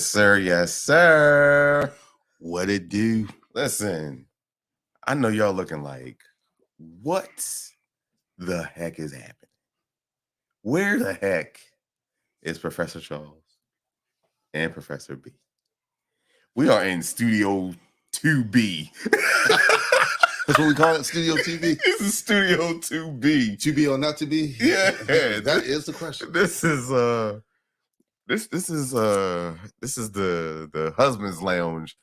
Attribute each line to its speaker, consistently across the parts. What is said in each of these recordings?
Speaker 1: Yes, sir. Yes, sir.
Speaker 2: What it do?
Speaker 1: Listen, I know y'all looking like, what the heck is happening? Where the heck is Professor Charles and Professor B? We are in Studio 2B.
Speaker 2: That's what we call it, Studio TV.
Speaker 1: This is Studio 2B.
Speaker 2: To be or not to be?
Speaker 1: Yeah.
Speaker 2: That is the question.
Speaker 1: This is the Husband's Lounge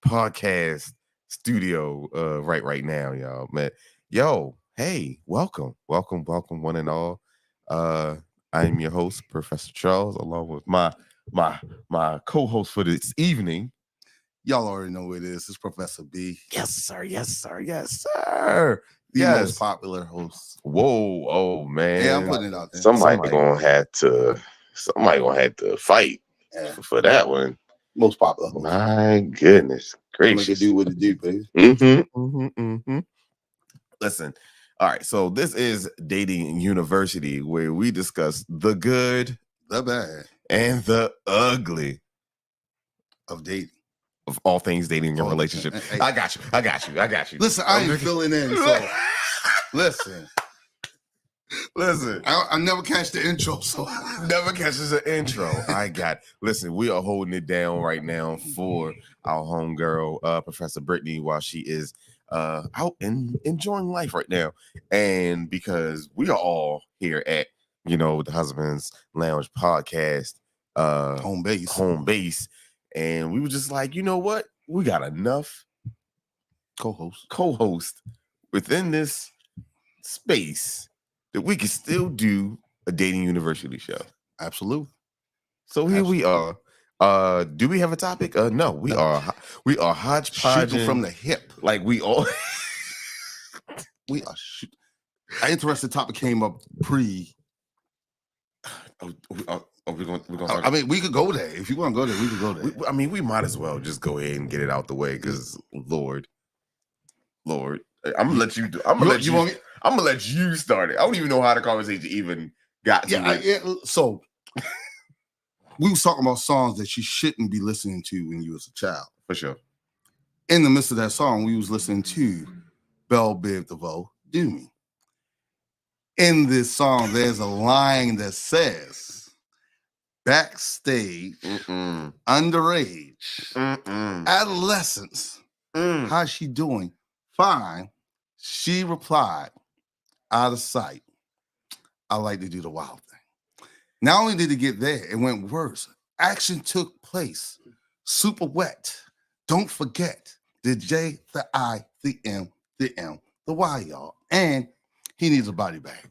Speaker 1: podcast studio right now, y'all. Man, yo, hey, welcome, one and all. I am your host, Professor Charles, along with my co-host for this evening.
Speaker 2: Y'all already know who it is. It's Professor B.
Speaker 1: Yes, sir. Yes, sir. Yes, sir.
Speaker 2: The most popular host.
Speaker 1: Whoa, oh man.
Speaker 2: Yeah, I'm putting it out there.
Speaker 1: Somebody gonna have to fight for that one.
Speaker 2: Most popular host.
Speaker 1: My goodness gracious.
Speaker 2: Make it do what it do, baby.
Speaker 1: Listen, all right. So this is Dating University, where we discuss the good,
Speaker 2: the bad,
Speaker 1: and the ugly
Speaker 2: of dating.
Speaker 1: Of all things dating in your relationship. Hey. I got you.
Speaker 2: Listen, I ain't filling in. So listen. I never catch the intro, so
Speaker 1: never catches the intro. Listen, we are holding it down right now for our homegirl, Professor Brittany, while she is out and enjoying life right now. And because we are all here at, the Husband's Lounge podcast,
Speaker 2: home base.
Speaker 1: And we were just like, you know what? We got enough co-host within this space that we can still do a Dating University show.
Speaker 2: Absolutely.
Speaker 1: So here we are. Do we have a topic? No, we are hodgepodge
Speaker 2: from the hip.
Speaker 1: Like we all
Speaker 2: we are an interesting topic came up pre. We're going I mean, we could go there. If you want to go there, we could go there.
Speaker 1: We might as well just go ahead and get it out the way, because Lord, I'm gonna let you do. I'm gonna let you start it. I don't even know how the conversation even got to it.
Speaker 2: So we was talking about songs that you shouldn't be listening to when you was a child.
Speaker 1: For sure.
Speaker 2: In the midst of that song, we was listening to Belle Biv DeVoe, Do Me. In this song, there's a line that says, backstage, underage, adolescence, how's she doing? Fine. She replied, out of sight. I like to do the wild thing. Not only did it get there, it went worse. Action took place. Super wet. Don't forget the J, the I, the M, the Y, y'all. And he needs a body bag.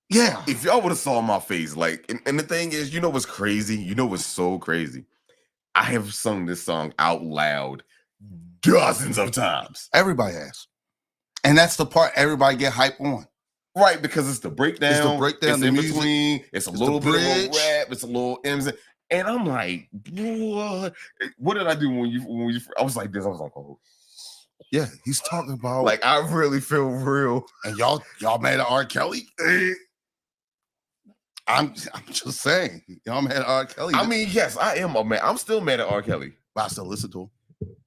Speaker 2: Yeah.
Speaker 1: If y'all would have saw my face, and the thing is, what's crazy? What's so crazy? I have sung this song out loud dozens of times.
Speaker 2: Everybody has. And that's the part everybody get hype on.
Speaker 1: Right, because it's the breakdown.
Speaker 2: It's
Speaker 1: in
Speaker 2: music,
Speaker 1: between. It's a little bit of a rap. It's a little M's. And I'm like, what did I do when you I was like this. I was like, oh.
Speaker 2: Yeah, he's talking about.
Speaker 1: Like, I really feel real.
Speaker 2: And y'all mad at R. Kelly? I'm just saying. Y'all mad at R. Kelly?
Speaker 1: I mean, yes, I am a man. I'm still mad at R. Kelly.
Speaker 2: But I still listen to him.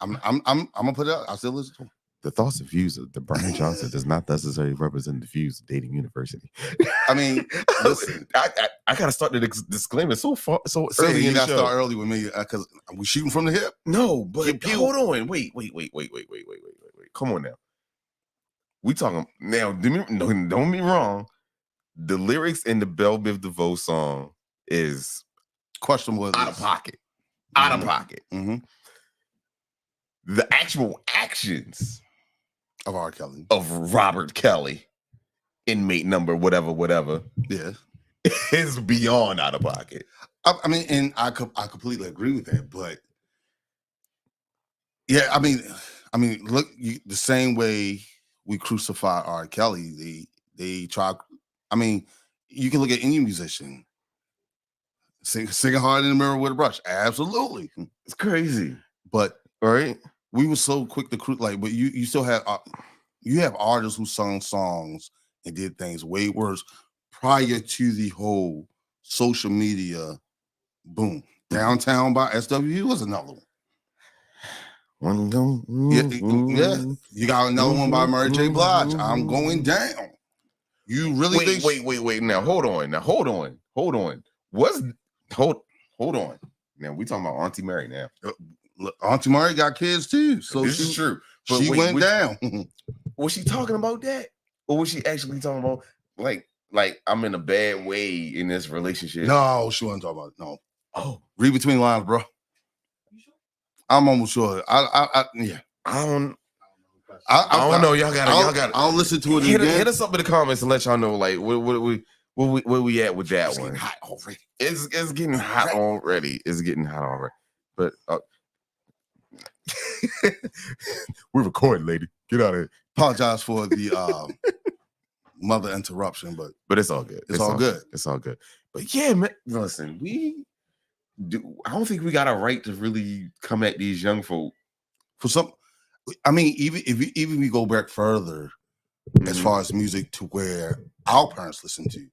Speaker 2: I'm gonna put it out. I still listen to him.
Speaker 1: The thoughts and views of the Brian Johnson does not necessarily represent the views of Dating University.
Speaker 2: I mean, listen,
Speaker 1: I gotta start the disclaimer so early.
Speaker 2: You gotta start early with me because we shooting from the hip.
Speaker 1: No, but hold on, wait. Come on now. We talking now. Don't get me wrong. The lyrics in the Belle Biv DeVoe song is
Speaker 2: questionable,
Speaker 1: out of pocket. Out of pocket.
Speaker 2: Mm-hmm.
Speaker 1: The actual actions
Speaker 2: of R. Kelly,
Speaker 1: of Robert Kelly, inmate number whatever,
Speaker 2: yeah,
Speaker 1: is beyond out of pocket.
Speaker 2: I mean, and I completely agree with that. But yeah, I mean, look, the same way we crucify R. Kelly, they try. I mean, you can look at any musician singing hard in the mirror with a brush. Absolutely,
Speaker 1: it's crazy.
Speaker 2: But
Speaker 1: right,
Speaker 2: we were so quick to but you still have artists who sung songs and did things way worse prior to the whole social media boom. Downtown by SWU was another one.
Speaker 1: Yeah.
Speaker 2: You got another one by Mary J. Blige. I'm going down. You really
Speaker 1: wait. Now hold on. What's hold on. Now we talking about Auntie Mary now.
Speaker 2: Look, Auntie Mary got kids too, so
Speaker 1: this is true.
Speaker 2: But she went down.
Speaker 1: Was she talking about that, or was she actually talking about like I'm in a bad way in this relationship?
Speaker 2: No, she wasn't talking about it. No.
Speaker 1: Oh,
Speaker 2: read between the lines, bro. I'm almost sure. Yeah.
Speaker 1: I don't know. Y'all got.
Speaker 2: I'll listen to it
Speaker 1: again.
Speaker 2: Hit
Speaker 1: us up in the comments and let y'all know like where we at with that one.
Speaker 2: Hot already.
Speaker 1: It's getting hot already. It's getting hot already. But we're recording, lady. Get out of here.
Speaker 2: Apologize for the mother interruption, but
Speaker 1: it's all good.
Speaker 2: It's all good.
Speaker 1: It's all good. But yeah, man, listen, I don't think we got a right to really come at these young folk.
Speaker 2: For some, I mean, even we go back further as far as music to where our parents listened to.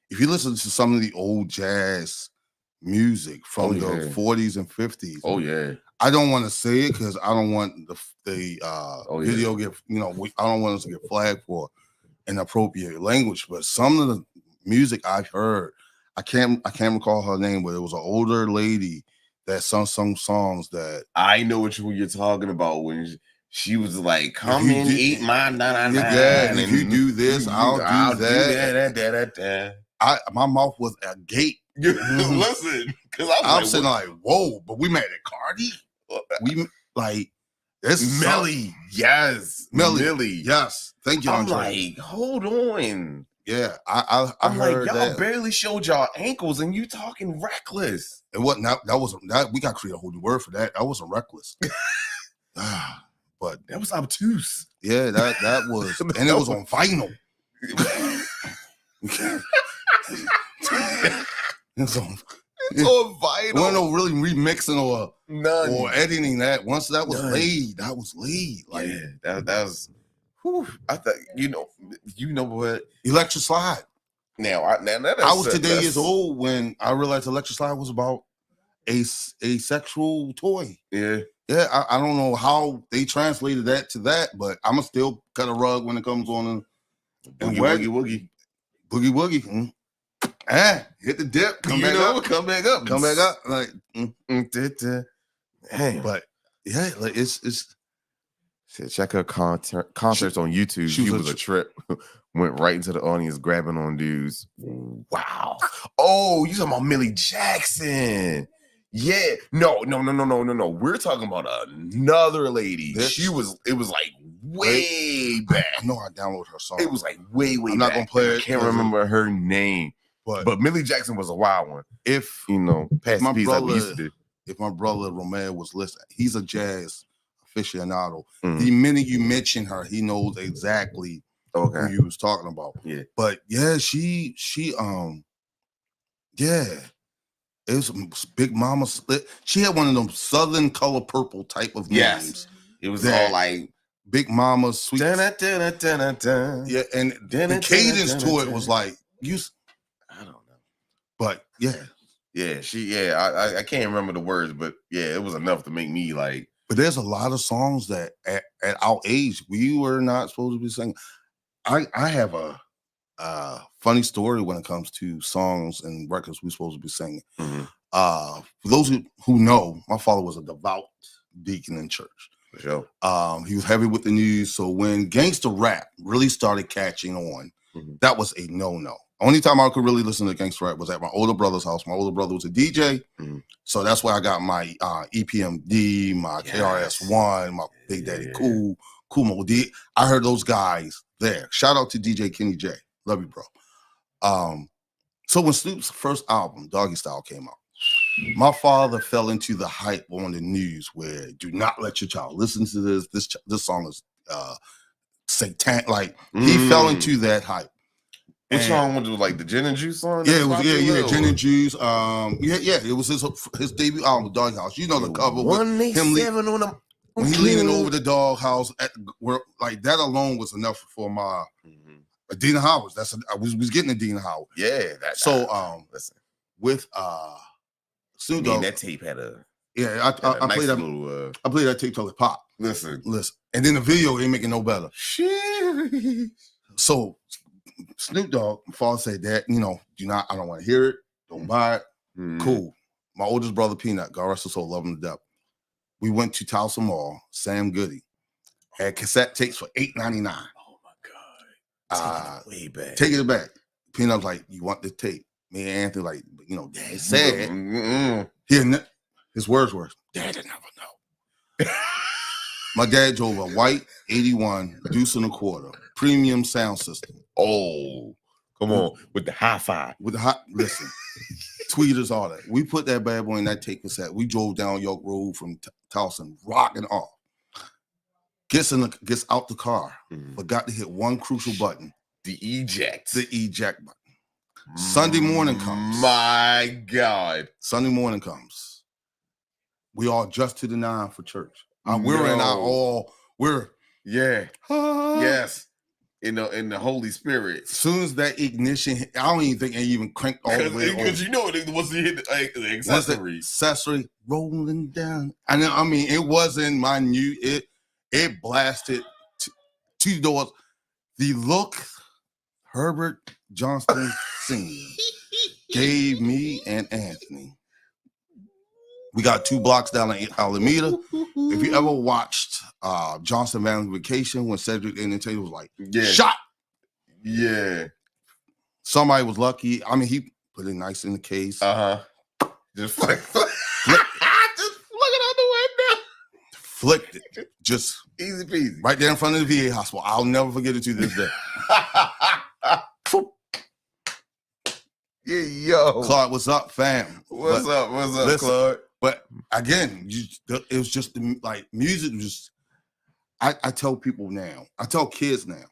Speaker 2: If you listen to some of the old jazz music from the 40s and 50s.
Speaker 1: Oh yeah.
Speaker 2: I don't want to say it because I don't want the video get, I don't want us to get flagged for inappropriate language. But some of the music I've heard, I can't recall her name, but it was an older lady that sung some songs that
Speaker 1: I know what you're talking about when she was like, "Come and eat my na."
Speaker 2: Yeah, and if you do this, I'll do that. My mouth was agape.
Speaker 1: Listen, because
Speaker 2: I'm sitting like, whoa, but we mad at Cardi. We like this
Speaker 1: Melly, yes,
Speaker 2: Melly, yes. Thank you.
Speaker 1: I'm like, hold on.
Speaker 2: Yeah, I'm
Speaker 1: like, y'all barely showed y'all ankles, and you talking reckless.
Speaker 2: It wasn't that wasn't that we got to create a whole new word for that. That wasn't reckless. But
Speaker 1: that was obtuse.
Speaker 2: Yeah, that was, and it was on vinyl. It's on vinyl. Wasn't no really remixing or editing that. Once that was laid, that was laid. Like
Speaker 1: that was. Whew, I thought you know what?
Speaker 2: Electric Slide. Now I was today years old when I realized Electric Slide was about a sexual toy.
Speaker 1: Yeah.
Speaker 2: Yeah, I don't know how they translated that to that, but I'ma still cut a rug when it comes on
Speaker 1: boogie woogie.
Speaker 2: Boogie woogie. Hit the dip, come back up. Like but yeah, like it's
Speaker 1: check her concerts on YouTube. She was a trip. Went right into the audience, grabbing on dudes. Wow. Oh, you talking about Millie Jackson? Yeah. No. We're talking about another lady. It was like way back.
Speaker 2: I know I downloaded her song.
Speaker 1: It was like way
Speaker 2: I'm not gonna play it.
Speaker 1: I can't remember her name. But Millie Jackson was a wild one.
Speaker 2: If
Speaker 1: past my brother, like we used to do.
Speaker 2: If my brother Romeo was listening, he's a jazz aficionado. The minute you mention her, he knows exactly who you was talking about.
Speaker 1: Yeah.
Speaker 2: But yeah, she it was Big Mama Split. She had one of them Southern Color Purple type of names.
Speaker 1: It was all like
Speaker 2: Big Mama Sweet.
Speaker 1: Yeah,
Speaker 2: and the cadence to it was like
Speaker 1: I don't know.
Speaker 2: But yeah.
Speaker 1: I can't remember the words, but yeah, it was enough to make me like.
Speaker 2: But there's a lot of songs that at our age we were not supposed to be singing. I have a funny story when it comes to songs and records we're supposed to be singing. For those who know, my father was a devout deacon in church.
Speaker 1: For sure.
Speaker 2: He was heavy with the news. So when gangster rap really started catching on, that was a no-no. Only time I could really listen to gangster rap was at my older brother's house. My older brother was a DJ. So that's why I got my EPMD, my KRS-One, my Big Daddy Cool Mo D. I heard those guys there. Shout out to DJ Kenny J. Love you, bro. So when Snoop's first album, Doggy Style, came out, my father fell into the hype on the news where do not let your child listen to this. This song is satanic. Like he fell into that hype.
Speaker 1: Which song was it? Like the Gin and Juice song?
Speaker 2: Yeah, it was. Yeah, Gin and Juice. It was his debut album, Doghouse. You know the cover with him
Speaker 1: on them.
Speaker 2: When he leaning over the doghouse, where like that alone was enough for my Adina Howard. I was getting Adina Howard.
Speaker 1: Yeah.
Speaker 2: Listen, with Snoop
Speaker 1: I mean,
Speaker 2: Dogg.
Speaker 1: that tape had a
Speaker 2: Yeah, I
Speaker 1: nice
Speaker 2: played that.
Speaker 1: little.
Speaker 2: I played that tape till it popped.
Speaker 1: Listen,
Speaker 2: And then the video ain't making no better.
Speaker 1: shit.
Speaker 2: So Snoop Dogg, my father said that, I don't want to hear it. Don't buy it. Cool. My oldest brother, Peanut, God rest his soul, love him to death. We went to Towson Mall, Sam Goody, had cassette tapes for $8.99.
Speaker 1: Oh my God. Take it way back.
Speaker 2: Take it back. Peanut was like, you want the tape? Me and Anthony, like, Dad said. His words were, Dad never know. My dad drove a white 81 Deuce and a Quarter premium sound system.
Speaker 1: Oh, come on. With the hi-fi.
Speaker 2: Listen, tweeters, all that. We put that bad boy in that tape cassette. We drove down York Road from Towson, rocking off. Gets out the car, forgot to hit one crucial button.
Speaker 1: The eject
Speaker 2: button. Sunday morning comes.
Speaker 1: My God.
Speaker 2: Sunday morning comes. We all dressed to the nine for church. We're
Speaker 1: yes. In the Holy Spirit.
Speaker 2: As soon as that ignition hit, I don't even think it even cranked all the way over.
Speaker 1: Because once you hit the accessory.
Speaker 2: Rolling down. I mean, it wasn't minute. It blasted two doors. The look Herbert Johnston Sr. gave me and Anthony. We got 2 blocks down in Alameda. If you ever watched Johnson Family Vacation when Cedric Entertainer was like, shot.
Speaker 1: Yeah.
Speaker 2: Somebody was lucky. I mean, he put it nice in the case.
Speaker 1: Just flick it out the window.
Speaker 2: Flicked it. Just
Speaker 1: easy peasy.
Speaker 2: Right there in front of the VA hospital. I'll never forget it to this day.
Speaker 1: Yeah, yo.
Speaker 2: Clark, what's up, fam?
Speaker 1: What's up, listen, Clark?
Speaker 2: But again, it was just like music. Just I tell people now. I tell kids now.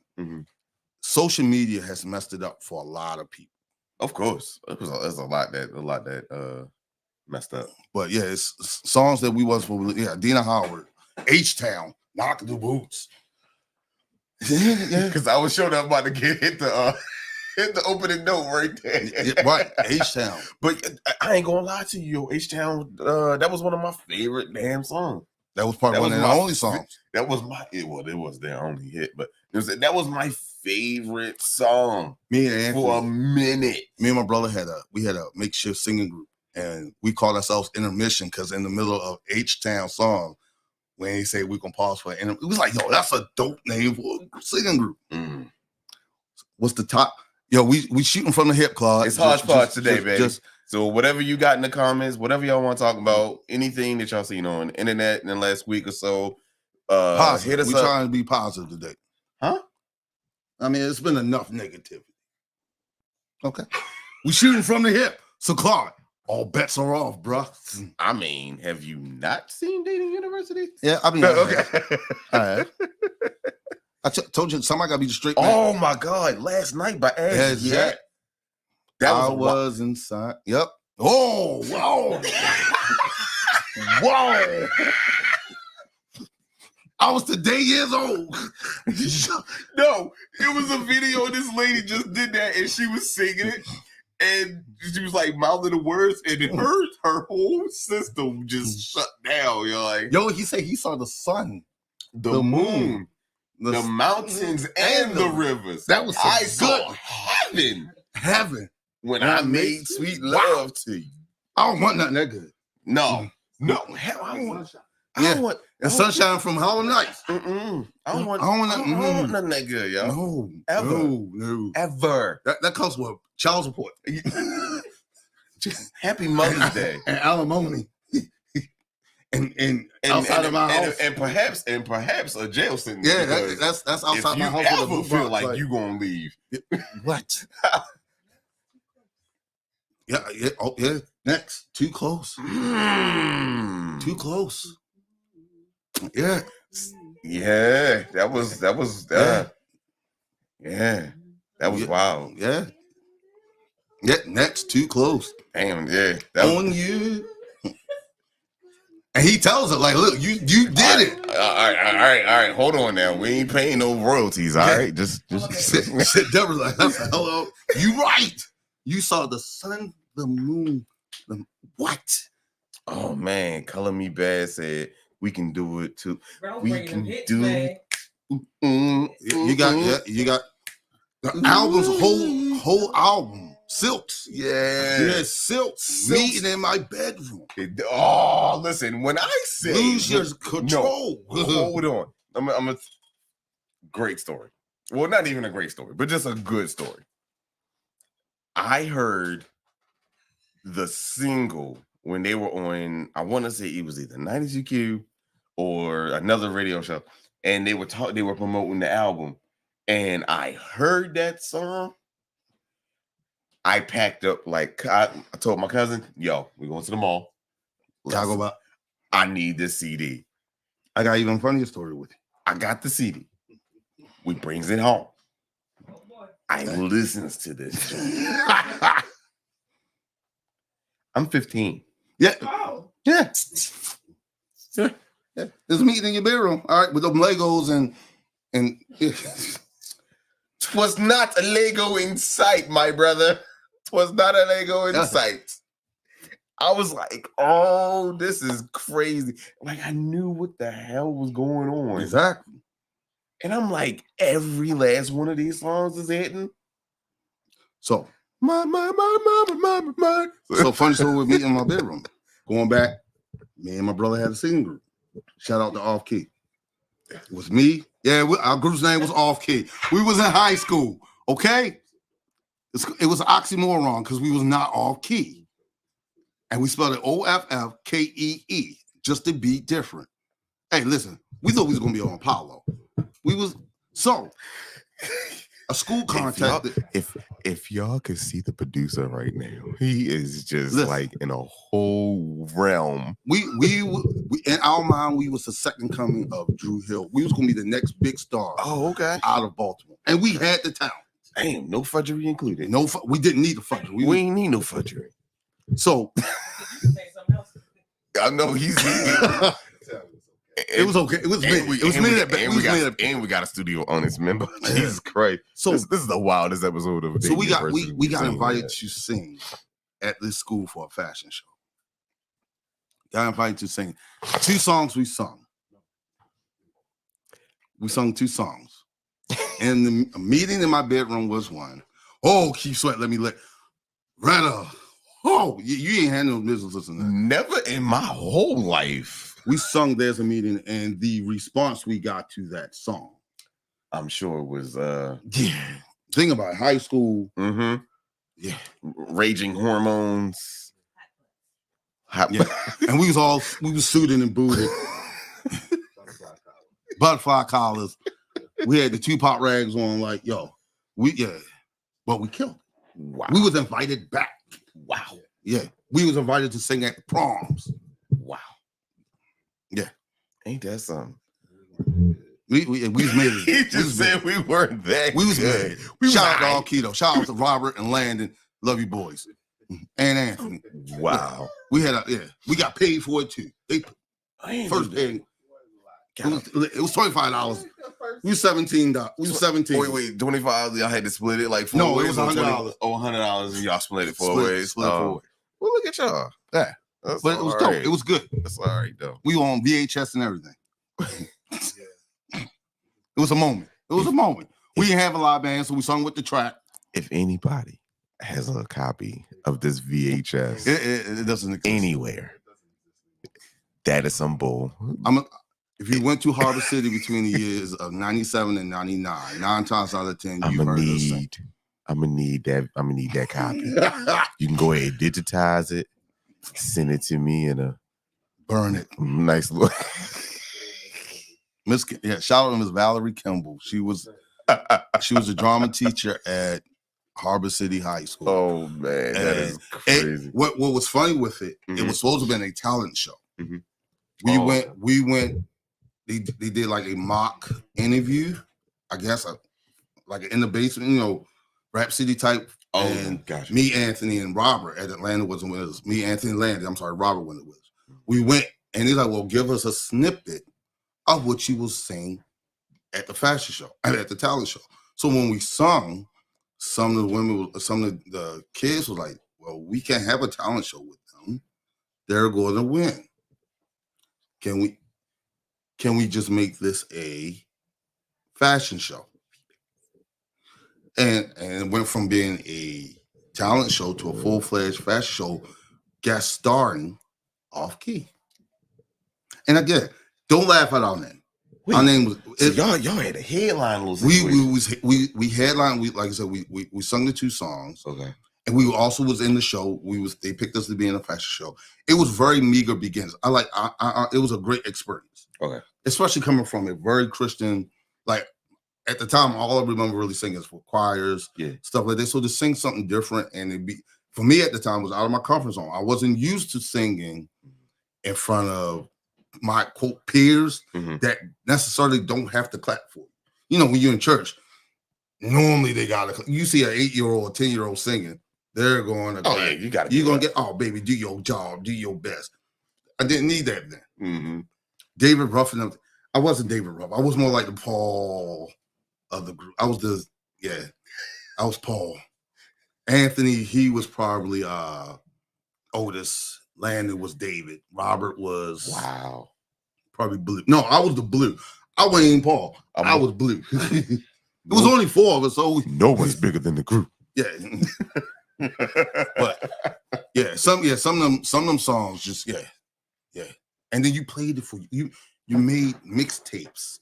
Speaker 2: Social media has messed it up for a lot of people.
Speaker 1: Of course, there's a lot that messed up.
Speaker 2: But yeah, it's songs that we wasn't. Yeah, Dina Howard, H-Town, Knock the Boots.
Speaker 1: Yeah, because I was sure that I'm about to hit the opening note right there.
Speaker 2: Yeah, right, H-Town.
Speaker 1: But I ain't gonna lie to you, H-Town. That was one of my favorite damn songs.
Speaker 2: That was probably one of their only songs.
Speaker 1: That was it was their only hit, but that was my favorite song.
Speaker 2: Me and Anthony,
Speaker 1: for a minute.
Speaker 2: Me and my brother had a makeshift singing group, and we called ourselves Intermission because in the middle of H-Town song, when he said we can pause for it was like, yo, that's a dope name for a singing group. What's the top? Yo, we shooting from the hip, Claude.
Speaker 1: It's Hodgepodge today, baby. So whatever you got in the comments, whatever y'all want to talk about, anything that y'all seen on the internet in the last week or so, hit us up.
Speaker 2: We're trying to be positive today.
Speaker 1: Huh?
Speaker 2: I mean, it's been enough negativity. Okay. We shooting from the hip. So, Claude, all bets are off, bro.
Speaker 1: I mean, have you not seen Dating University?
Speaker 2: Yeah, I mean,
Speaker 1: okay.
Speaker 2: All right. I told you somebody got to be the straight man.
Speaker 1: Oh, my God. Last night by As Yet.
Speaker 2: That was inside. Yep. Oh, whoa. Whoa. I was today years old.
Speaker 1: No, it was a video. This lady just did that, and she was singing it, and she was like mouthing the words, and it hurt her whole system just shut down. You're like,
Speaker 2: yo, he said he saw the sun,
Speaker 1: the moon, the mountains, and the rivers.
Speaker 2: That was so
Speaker 1: saw heaven when I made sweet love to you.
Speaker 2: I don't want nothing that good.
Speaker 1: No. Hell, I want.
Speaker 2: Yeah, and sunshine from Hollow Nights.
Speaker 1: I don't want nothing that good, yo.
Speaker 2: No,
Speaker 1: ever, ever.
Speaker 2: That comes with child support.
Speaker 1: Happy Mother's Day
Speaker 2: and alimony, and outside of my house,
Speaker 1: and perhaps a jail sentence.
Speaker 2: Yeah, that's outside my house.
Speaker 1: If you ever feel like you gonna leave,
Speaker 2: what? Yeah. Oh, yeah. Next, too close. Too close. Yeah.
Speaker 1: Yeah. That was yeah. That was wild.
Speaker 2: Yeah. Yeah. Next, too close.
Speaker 1: Damn. Yeah.
Speaker 2: On you. And he tells her, like, look, you did it.
Speaker 1: All right. Hold on now. We ain't paying no royalties. All right. Just
Speaker 2: Deborah's like, hello. You right. You saw the sun, the moon, what?
Speaker 1: Oh man, Color Me Bad said we can do it too. We can do.
Speaker 2: You got the album's whole album. Silks.
Speaker 1: Yeah.
Speaker 2: Silks. Meeting in my bedroom.
Speaker 1: Listen, when I say
Speaker 2: lose your control.
Speaker 1: No, hold on. I'm a great story. Well, not even a great story, but just a good story. I heard the single when they were on, I want to say it was either 90GQ or another radio show, and they were promoting the album, and I heard that song. I packed up, like, I told my cousin, yo, we're going to the mall.
Speaker 2: Talk about.
Speaker 1: I need this CD.
Speaker 2: I got even funnier story with you.
Speaker 1: I got the CD. We brings it home. I listens to this. I'm 15.
Speaker 2: Yeah. Oh. Yeah. Yeah. There's a meeting in your bedroom, all right, with them Legos and
Speaker 1: Twas not a Lego in sight, my brother. Twas not a Lego in sight. I was like, oh, this is crazy. Like, I knew what the hell was going on.
Speaker 2: Exactly.
Speaker 1: And I'm like, every last one of these songs is hitting.
Speaker 2: So,
Speaker 1: my.
Speaker 2: So funny story with me in my bedroom. Going back, me and my brother had a singing group. Shout out to Off Key. It was me. Yeah, our group's name was Off Key. We was in high school, okay? It was an oxymoron because we was not off key. And we spelled it OFFKEE, just to be different. Hey, listen, we thought we was going to be on Apollo. A school contacted.
Speaker 1: If y'all could see the producer right now, he is just like in a whole realm.
Speaker 2: We in our mind, we was the second coming of Drew Hill. We was gonna be the next big star.
Speaker 1: Oh, okay.
Speaker 2: Out of Baltimore, and we had the talent.
Speaker 1: Damn, no fudgery included.
Speaker 2: We didn't need the fudgery.
Speaker 1: We ain't need no fudgery.
Speaker 2: So
Speaker 1: I know he's.
Speaker 2: It was okay. It was me. It was me.
Speaker 1: And we got a studio on this member. Jesus Christ. So this is the wildest episode of.
Speaker 2: So we got invited to sing at this school for a fashion show. Got invited to sing 2 songs. We sung 2 songs, and the meeting in my bedroom was one. Oh, keep sweat. Let me let. Retta. Oh, you ain't had no business listening to that.
Speaker 1: Never in my whole life.
Speaker 2: We sung There's a Meeting, and the response we got to that song,
Speaker 1: I'm sure it was
Speaker 2: think about it, high school.
Speaker 1: Mm-hmm.
Speaker 2: Yeah.
Speaker 1: Raging hormones.
Speaker 2: Yeah. And we was suited and booted. Butterfly collars. We had the Tupac rags on, like, yo, but we killed it.
Speaker 1: Wow.
Speaker 2: We was invited back.
Speaker 1: Wow.
Speaker 2: Yeah. We was invited to sing at the proms.
Speaker 1: Wow.
Speaker 2: Yeah.
Speaker 1: Ain't that something?
Speaker 2: We was made it.
Speaker 1: He just said we weren't that
Speaker 2: We was
Speaker 1: good.
Speaker 2: made. Shout out to all Keto. Shout out to Robert and Landon. Love you boys. And Anthony.
Speaker 1: Wow.
Speaker 2: We had we got paid for it too. They first paid. It was $25. We was $17. We was 17.
Speaker 1: Wait, $25. Y'all had to split it like 4
Speaker 2: no,
Speaker 1: ways.
Speaker 2: It was $100.
Speaker 1: $100, and y'all split it 4 ways.
Speaker 2: Split 4 ways.
Speaker 1: Well, look at y'all. Yeah,
Speaker 2: but it was dope. It was good.
Speaker 1: That's all right, though.
Speaker 2: We were on VHS and everything. It was a moment. We didn't have a live band, so we sung with the track.
Speaker 1: If anybody has a copy of this VHS,
Speaker 2: it doesn't exist
Speaker 1: anywhere. That is some bull.
Speaker 2: If you went to Harbor City between the years of 97 and 99, 9 times out of 10,
Speaker 1: I'm gonna need that copy. You can go ahead and digitize it, send it to me in a
Speaker 2: burn it.
Speaker 1: Nice look.
Speaker 2: Shout out to Miss Valerie Kimball. She was a drama teacher at Harbor City High School.
Speaker 1: Oh man, that is crazy.
Speaker 2: What was funny with it? Mm-hmm. It was supposed to have been a talent show.
Speaker 1: Mm-hmm.
Speaker 2: We went. They did like a mock interview, I guess, like in the basement, Rap City type. And
Speaker 1: gotcha.
Speaker 2: Me, Anthony, and Robert at Atlanta wasn't with us. Me, Anthony, and Landon. I'm sorry, Robert wasn't with us. We went, and he's like, "Well, give us a snippet of what you was saying at the fashion show, at the talent show." So when we sung, some of the kids was like, "Well, we can't have a talent show with them. they're going to win. Can we just make this a fashion show? And it went from being a talent show to a full-fledged fashion show, guest starring Off Key. And again, don't laugh at our name.
Speaker 1: Wait,
Speaker 2: our name was
Speaker 1: so y'all had a headline.
Speaker 2: We headlined. We like I said, we sung the 2 songs.
Speaker 1: Okay.
Speaker 2: And we also was in the show. They picked us to be in a fashion show. It was very meager beginnings. It was a great experience.
Speaker 1: Okay.
Speaker 2: Especially coming from a very Christian, like at the time, all I remember really singing is for choirs, stuff like that. So to sing something different, and for me at the time was out of my comfort zone. I wasn't used to singing in front of my quote peers that necessarily don't have to clap for you. You know, when you're in church, normally they gotta. You see an 8-year-old or 10-year-old singing, they're going to.
Speaker 1: Oh yeah, you're gonna
Speaker 2: get. Oh baby, do your job, do your best. I didn't need that then. David Ruff and I wasn't David Ruff. I was more like the Paul of the group. I was Paul. Anthony, he was probably Otis. Landon was David. Robert was probably Blue. No, I was the Blue. I wasn't even Paul. I was Blue. It was only 4 of us, so
Speaker 1: no one's bigger than the group.
Speaker 2: Yeah. But some of them songs just and then you played it for you made mixtapes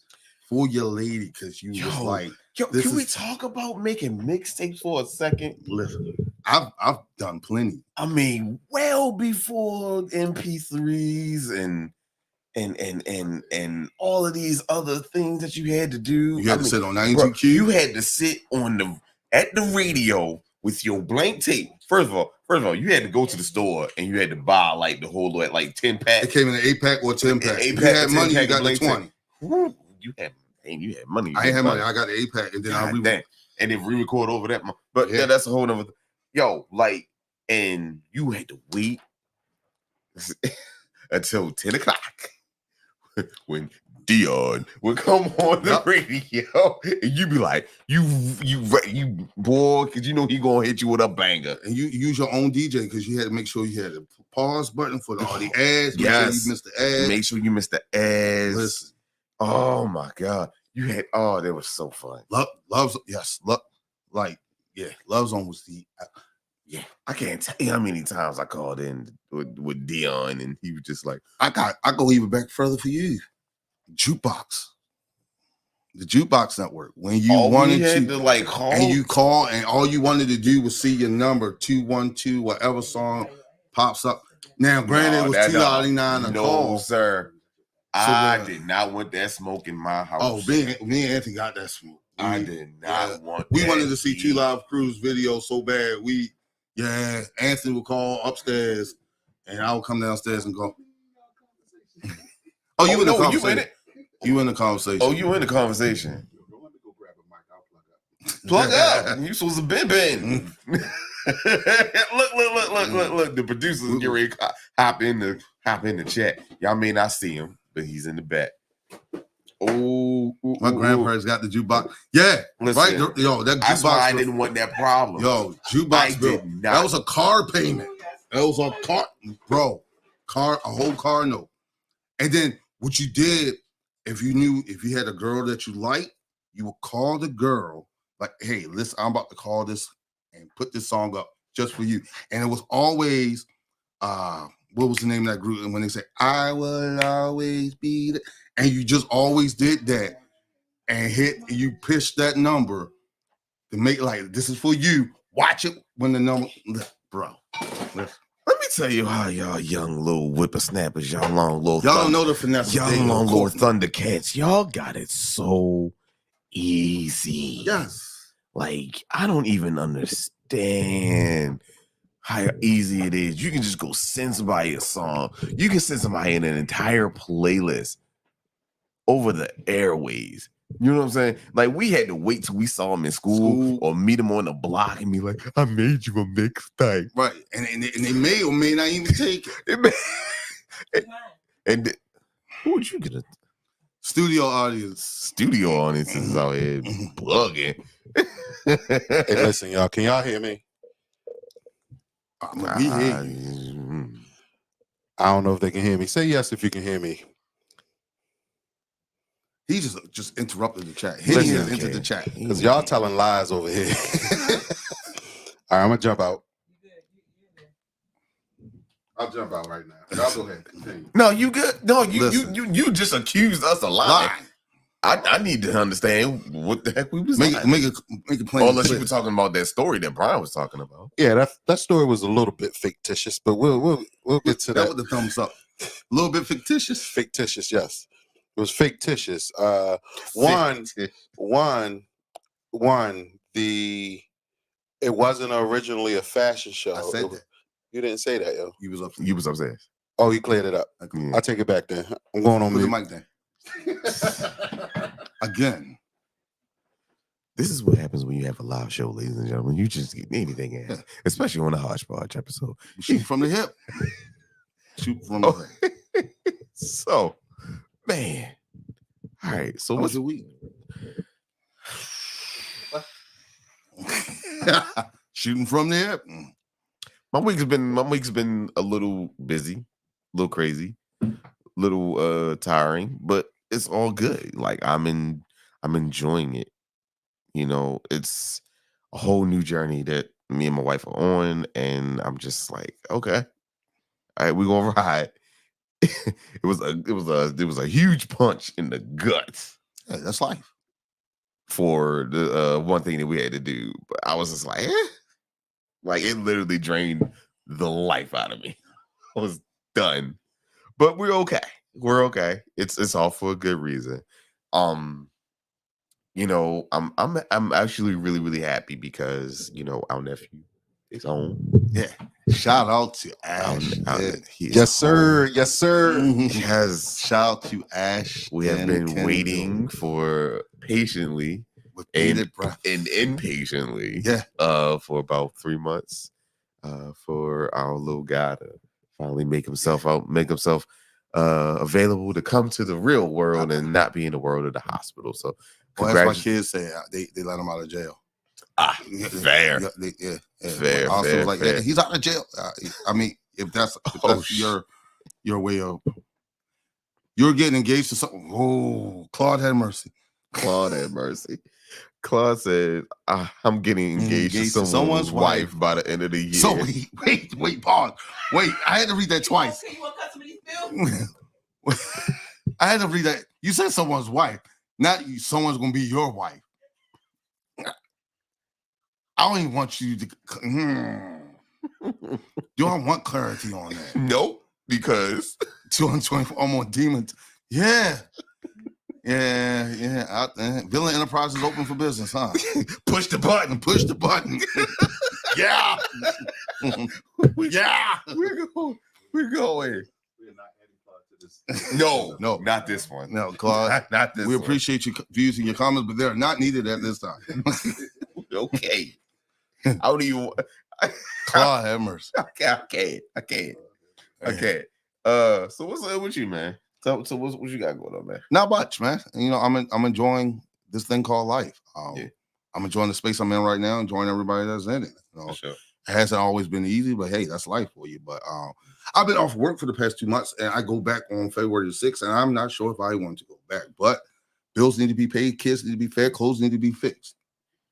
Speaker 2: for your lady because you was like,
Speaker 1: can we talk about making mixtapes for a second?
Speaker 2: Listen, I've done plenty.
Speaker 1: I mean, well before MP3s and all of these other things that you had to do.
Speaker 2: You had to sit on 92Q.
Speaker 1: You had to sit at the radio with your blank tape. First of all, you had to go to the store and you had to buy like the whole 10 pack.
Speaker 2: It came in an 8-pack or 10-pack. If you had money, you got the 20.
Speaker 1: You had money.
Speaker 2: I had money. I got the 8-pack, and then
Speaker 1: and then re-record over that. But that's a whole nother. And you had to wait until 10 o'clock when Dion would come on the radio, and you be like, you boy, because you know he gonna hit you with a banger,
Speaker 2: and you use your own DJ because you had to make sure you had a pause button for all the ads.
Speaker 1: Yes,
Speaker 2: you missed the ads.
Speaker 1: Make sure you missed the ads.
Speaker 2: Listen.
Speaker 1: Oh my God, you had that was so fun.
Speaker 2: Love Zone was the.
Speaker 1: I can't tell you how many times I called in with Dion, and he was just like,
Speaker 2: I go even back further for you. Jukebox. The Jukebox Network. When you wanted to call, and you call, and all you wanted to do was see your number 212, whatever song pops up. Now, granted, it was $2.99 a call.
Speaker 1: No, sir. I did not want that smoke in my house.
Speaker 2: Oh, me and Anthony got that smoke.
Speaker 1: I did not want.
Speaker 2: We wanted to see 2 Live Crews video so bad. Anthony would call upstairs, and I would come downstairs and go. Oh, you in the conversation? You in the conversation?
Speaker 1: Oh, you in the conversation? Plug up. You supposed to been. Look. The producers get ready to hop in the chat. Y'all may not see him, but he's in the back.
Speaker 2: My grandparents got the jukebox. Yeah,
Speaker 1: listen,
Speaker 2: right. Yo, that jukebox.
Speaker 1: That's why I didn't want that problem.
Speaker 2: Yo, jukebox bill. That was a car payment. That was a car, bro. A whole car note. And then what you did, if you had a girl that you liked, you would call the girl like, "Hey, listen, I'm about to call this and put this song up just for you." And it was always, what was the name of that group? And when they say, "I will always be there," and you just always did that and you pitched that number to make like, this is for you. Watch it when the number, bro.
Speaker 1: Let me tell you how y'all young little whippersnappers, y'all
Speaker 2: don't know the finesse.
Speaker 1: Y'all long little Thundercats, y'all got it so easy.
Speaker 2: Yes.
Speaker 1: Like, I don't even understand how easy it is. You can just go send somebody a song. You can send somebody in an entire playlist over the airways. You know what I'm saying? Like, we had to wait till we saw him in school or meet him on the block and be like, "I made you a mixtape."
Speaker 2: Right. And they may or may not even take it.
Speaker 1: And who would you get a
Speaker 2: studio audience?
Speaker 1: Studio audience is out here bugging.
Speaker 3: Hey, listen, y'all. Can y'all hear me?
Speaker 2: We hear you.
Speaker 3: I don't know if they can hear me. Say yes if you can hear me.
Speaker 2: He just interrupted the chat.
Speaker 3: Listen,
Speaker 2: He has entered the chat.
Speaker 3: Because y'all telling lies over here. All right, I'm going to jump out. I'll jump out right now. Y'all go ahead. Continue.
Speaker 1: No, you good. No, you
Speaker 2: Listen.
Speaker 1: you just accused us of lying. I need to understand what the heck we was
Speaker 2: make
Speaker 1: lying.
Speaker 2: it plain.
Speaker 1: Unless you were talking about that story that Brian was talking about.
Speaker 3: Yeah, that story was a little bit fictitious, but we'll get to that.
Speaker 2: That with the thumbs up. A little bit fictitious.
Speaker 3: Fictitious, yes. It was fictitious. One, it wasn't originally a fashion show.
Speaker 2: I said that.
Speaker 3: You didn't say that, yo.
Speaker 2: You was upset.
Speaker 1: You was upset.
Speaker 3: Oh, you cleared it up.
Speaker 2: Okay.
Speaker 3: I'll take it back then. I'm going on
Speaker 2: Put the
Speaker 3: mute.
Speaker 2: mic down. Again.
Speaker 1: This is what happens when you have a live show, ladies and gentlemen. You just get anything in, especially on the Hodgepodge episode.
Speaker 2: Shoot from the hip. Shoot from the hip.
Speaker 1: So, man. All right. So
Speaker 2: what's
Speaker 1: what's
Speaker 2: your week? Shooting from the hip.
Speaker 1: my week's been a little busy, a little crazy, a little tiring, but it's all good. Like I'm enjoying it. You know, it's a whole new journey that me and my wife are on, and I'm just like, okay, all right, we're gonna ride. it was a huge punch in the guts.
Speaker 2: Yeah, that's life.
Speaker 1: For the one thing that we had to do, but I was just like, like it literally drained the life out of me. I was done, but we're okay. We're okay. It's all for a good reason. You know, I'm actually really happy because you know our nephew is home.
Speaker 2: Yeah. Shout out to Ash.
Speaker 3: Yes, sir. Yes, sir.
Speaker 1: He has
Speaker 2: shout out to Ash.
Speaker 1: We have been waiting for patiently
Speaker 2: with bated breath
Speaker 1: and impatiently, for about 3 months, for our little guy to finally make himself available to come to the real world and not be in the world of the hospital. So,
Speaker 2: well, that's my kids say they let him out of jail.
Speaker 1: Fair.
Speaker 2: Fair. Also, like fair. He's out of jail. I mean, if that's your way of you're getting engaged to something. Oh, Claude had mercy.
Speaker 1: Claude had mercy. Claude said, "I'm getting engaged to someone's wife by the end of the year."
Speaker 2: So wait, pause. Wait, I had to read that twice.
Speaker 4: You want to cut some of these bills?
Speaker 2: I had to read that. You said someone's wife, not someone's gonna be your wife. I don't even want you to. Do I want clarity on that?
Speaker 1: Nope, because
Speaker 2: 224 more demons. Yeah. Villain Enterprises open for business, huh?
Speaker 1: Push the button.
Speaker 2: Push the button. Yeah. Yeah.
Speaker 1: We're going.
Speaker 3: We're not adding Claude to this.
Speaker 1: No, not this one.
Speaker 2: No, Claude.
Speaker 1: Not this
Speaker 2: we
Speaker 1: one.
Speaker 2: Appreciate your views and your comments, but they're not needed at this time.
Speaker 1: Okay. I don't even.
Speaker 2: Claude have mercy.
Speaker 1: I can't. So what's up with you, man? So what you got going on, man?
Speaker 2: Not much, man. You know, I'm enjoying this thing called life. I'm enjoying the space I'm in right now, enjoying everybody that's in it. You know,
Speaker 1: sure.
Speaker 2: It hasn't always been easy, but hey, that's life for you. But I've been off work for the past 2 months, and I go back on February 6th, and I'm not sure if I want to go back. But bills need to be paid, kids need to be fed, clothes need to be fixed.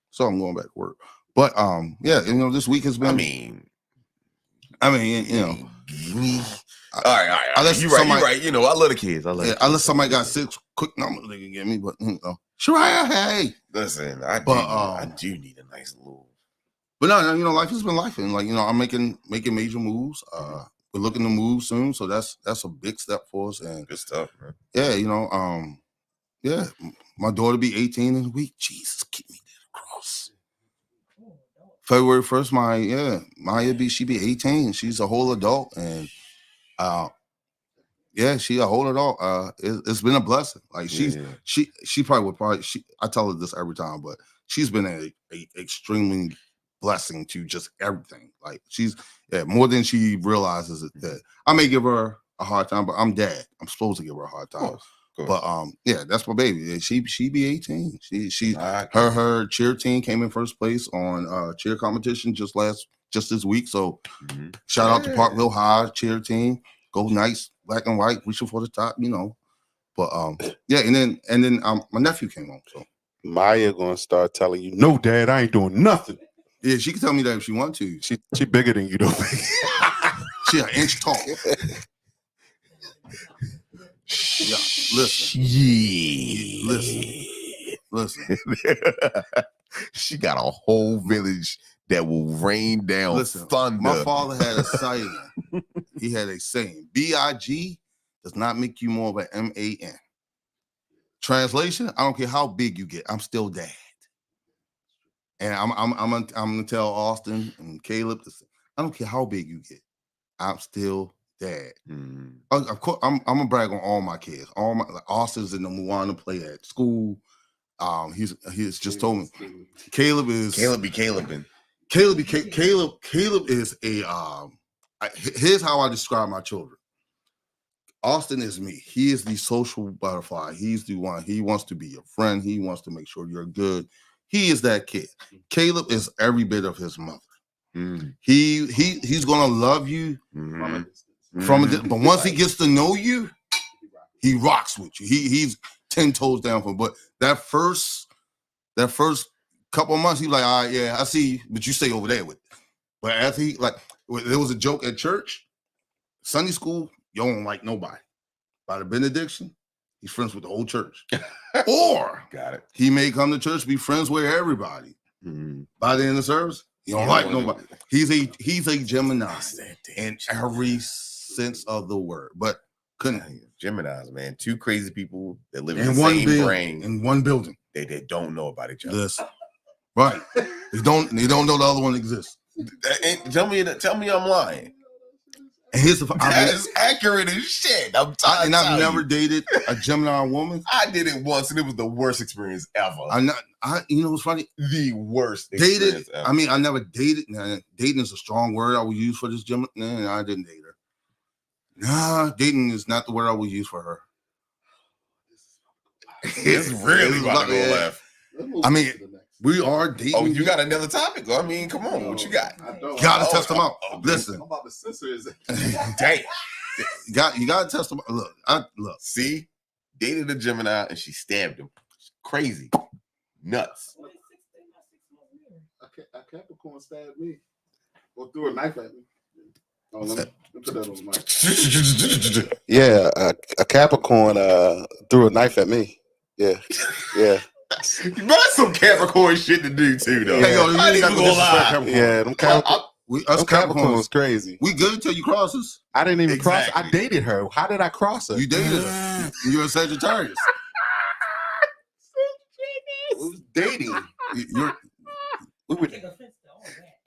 Speaker 2: So I'm going back to work. But yeah, you know, this week has been. I mean, you know.
Speaker 1: All right. You're right. You know, I love the kids.
Speaker 2: Unless somebody got 6 quick numbers they can get me, but you know. Shariah, hey.
Speaker 1: Listen, I do need a nice little.
Speaker 2: But no, you know, life has been life, and like you know, I'm making major moves. We're looking to move soon, so that's a big step for us. And
Speaker 1: good stuff, man.
Speaker 2: Yeah, you know, yeah, my daughter be 18 in a week. Jesus, keep me there across. February 1st, she be 18. She's a whole adult, and she a whole adult. It's been a blessing. Like she probably I tell her this every time, but she's been a extremely blessing to just everything. Like she's more than she realizes that I may give her a hard time, but I'm dad. I'm supposed to give her a hard time. But that's my baby. She be 18. Her cheer team came in first place on cheer competition just this week. So shout out to Parkville High cheer team. go nice, black and white, reaching for the top, you know. But yeah, and then my nephew came home. So
Speaker 3: Maya gonna start telling you, no, Dad, I ain't doing nothing.
Speaker 2: yeah, she can tell me that if she wants to.
Speaker 3: She bigger than you, though.
Speaker 2: She an inch tall. Yeah, listen.
Speaker 1: She got a whole village that will rain down thunder.
Speaker 2: My father had a saying. He had a saying: "Big does not make you more of an man." Translation: I don't care how big you get, I'm still dad. And I'm gonna tell Austin and Caleb, I don't care how big you get, I'm still dad. Of course, I'm gonna brag on all my kids. All my Austin's in the Moana play at school. He's just told me Caleb is
Speaker 1: Caleb
Speaker 2: is a here's how I describe my children. Austin is me. He is the social butterfly. He's the one. He wants to be your friend. He wants to make sure you're good. He is that kid. Caleb is every bit of his mother. He's gonna love you from a distance. But once he gets to know you, he rocks with you. He's 10 toes down for. But that first couple of months, he's like, all right, yeah, I see you, but you stay over there with it. But after there was a joke at church, Sunday school, you don't like nobody. By the benediction, he's friends with the whole church. Or
Speaker 1: got it.
Speaker 2: He may come to church, be friends with everybody. By the end of the service, you don't like nobody. He's a Gemini in every sense of the word. But
Speaker 1: Geminis, man, two crazy people that live in the same brain
Speaker 2: in one building.
Speaker 1: They don't know about each other.
Speaker 2: Listen. Right. They don't know the other one exists.
Speaker 1: Tell me I'm lying.
Speaker 2: And here's
Speaker 1: that is accurate as shit.
Speaker 2: I've never dated a Gemini woman.
Speaker 1: I did it once, and it was the worst experience ever.
Speaker 2: You know what's funny?
Speaker 1: The worst experience ever.
Speaker 2: I mean, I never dated. Nah, dating is a strong word I would use for this Gemini. Nah, I didn't date her. Nah, dating is not the word I would use for her.
Speaker 1: It's really about to go left.
Speaker 2: I mean, we are dating.
Speaker 1: Oh, you got another topic? I mean, come on, what you got?
Speaker 2: You gotta test them out. Listen,
Speaker 4: I'm about to censor his.
Speaker 1: Damn,
Speaker 2: you gotta test them out. Look.
Speaker 1: See, dated a Gemini and she stabbed him. Crazy, nuts.
Speaker 4: A Capricorn stabbed me or threw a knife at me. Oh, let me put that on the mic.
Speaker 3: Yeah, a Capricorn threw a knife at me. Yeah.
Speaker 1: That's some Capricorn shit to do too, though.
Speaker 2: Hey, yo,
Speaker 1: I ain't gonna lie.
Speaker 3: Yeah, them Capricorn's crazy.
Speaker 2: We good until you cross us.
Speaker 3: I didn't even cross. I dated her. How did I cross her?
Speaker 2: You dated her. You're a Sagittarius.
Speaker 3: We was dating.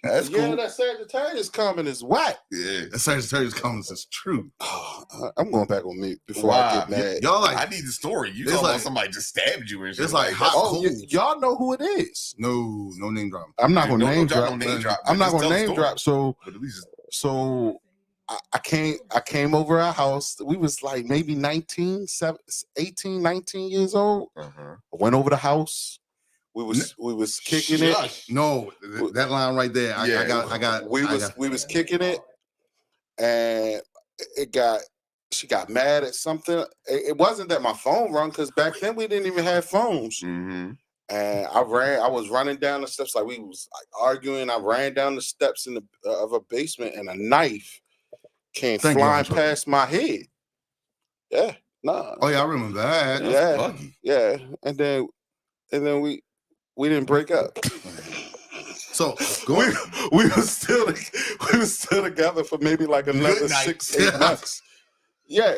Speaker 1: That's cool.
Speaker 3: Yeah, that Sagittarius comment is whack.
Speaker 2: Yeah, that Sagittarius comment is true.
Speaker 3: I'm going back on mute before I get mad.
Speaker 2: Y'all
Speaker 1: I need the story. You talking about somebody just stabbed you and shit.
Speaker 2: It's like hot cold.
Speaker 3: Y'all know who it is.
Speaker 2: No name drop.
Speaker 3: I'm not gonna name drop. I'm not
Speaker 1: Just
Speaker 3: gonna
Speaker 1: tell the
Speaker 3: name drop. So I came over our house. We was like maybe 18, 19 years old. I went over the house. We was kicking it.
Speaker 2: No, that line right there.
Speaker 3: We was kicking it, and she got mad at something. It wasn't that my phone rung, because back then we didn't even have phones. And I was running down the steps, like we was like arguing. I ran down the steps of a basement, and a knife came flying past my head. Yeah, nah.
Speaker 2: Oh yeah, I remember that.
Speaker 3: Yeah. And then we didn't break up.
Speaker 2: So
Speaker 3: we were still together for maybe like another 6-8 months. Yeah.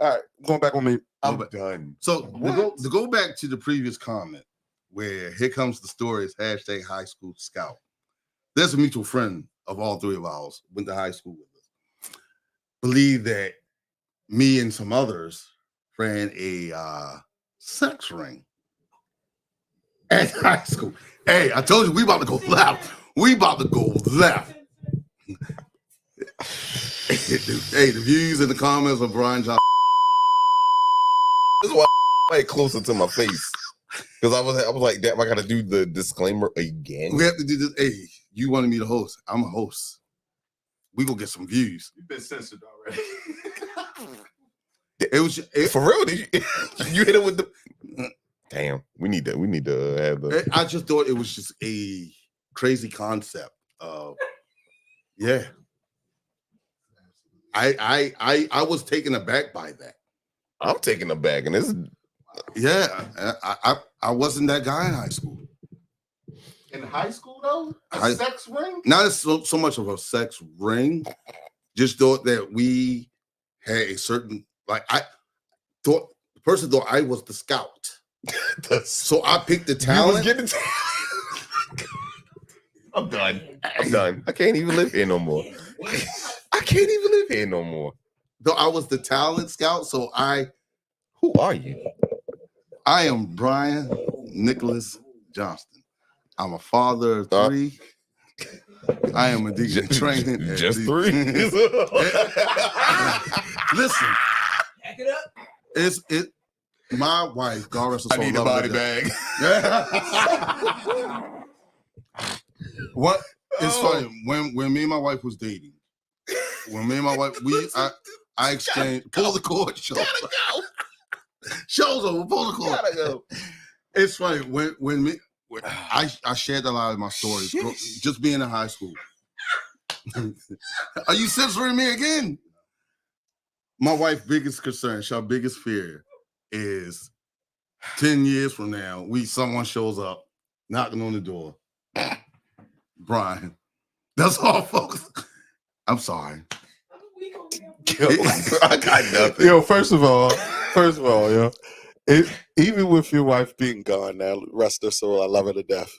Speaker 3: All right, going back on me.
Speaker 1: I'm done.
Speaker 2: So to go back to the previous comment, where here comes the stories, hashtag high school scout. There's a mutual friend of all three of ours, went to high school with us. Believe that me and some others ran a sex ring at high school. Hey, I told you we about to go left. Hey, the views in the comments of Brian John.
Speaker 1: This is why I closer to my face, because I was like, damn, I got to do the disclaimer again.
Speaker 2: We have to do this. Hey, you wanted me to host. I'm a host. we gonna get some views.
Speaker 4: You've been censored already.
Speaker 2: It was
Speaker 1: for real. Did you hit it with the? Damn, we need to have the.
Speaker 2: I just thought it was just a crazy concept of, yeah. I was taken aback by that.
Speaker 1: I'm taken aback, and this.
Speaker 2: Yeah, I wasn't that guy in high school.
Speaker 4: In high school, though, sex ring?
Speaker 2: Not so much of a sex ring. Just thought that we had a certain I thought the person thought I was the scout. So I picked the talent.
Speaker 1: I'm done. I can't even live here no more.
Speaker 2: Though I was the talent scout, so
Speaker 1: Who are you?
Speaker 2: I am Brian Nicholas Johnston. I'm a father of 3. I am addicted to training.
Speaker 1: Just 3.
Speaker 2: Listen, back it up. It's my wife. God rest her soul.
Speaker 1: I need a body bag.
Speaker 2: What? It's funny when me and my wife was dating. When me and my wife I exchanged. Pull the cord. Show. Show's over. Pull the cord.
Speaker 1: Gotta go.
Speaker 2: It's funny when I shared a lot of my stories just being in high school. Are you censoring me again? My wife's biggest concern, her biggest fear is 10 years from now, someone shows up knocking on the door. Brian. That's all, folks. I'm sorry.
Speaker 1: Yo, I got nothing.
Speaker 3: Yo, first of all, yo, even with your wife being gone now, rest her soul, I love her to death.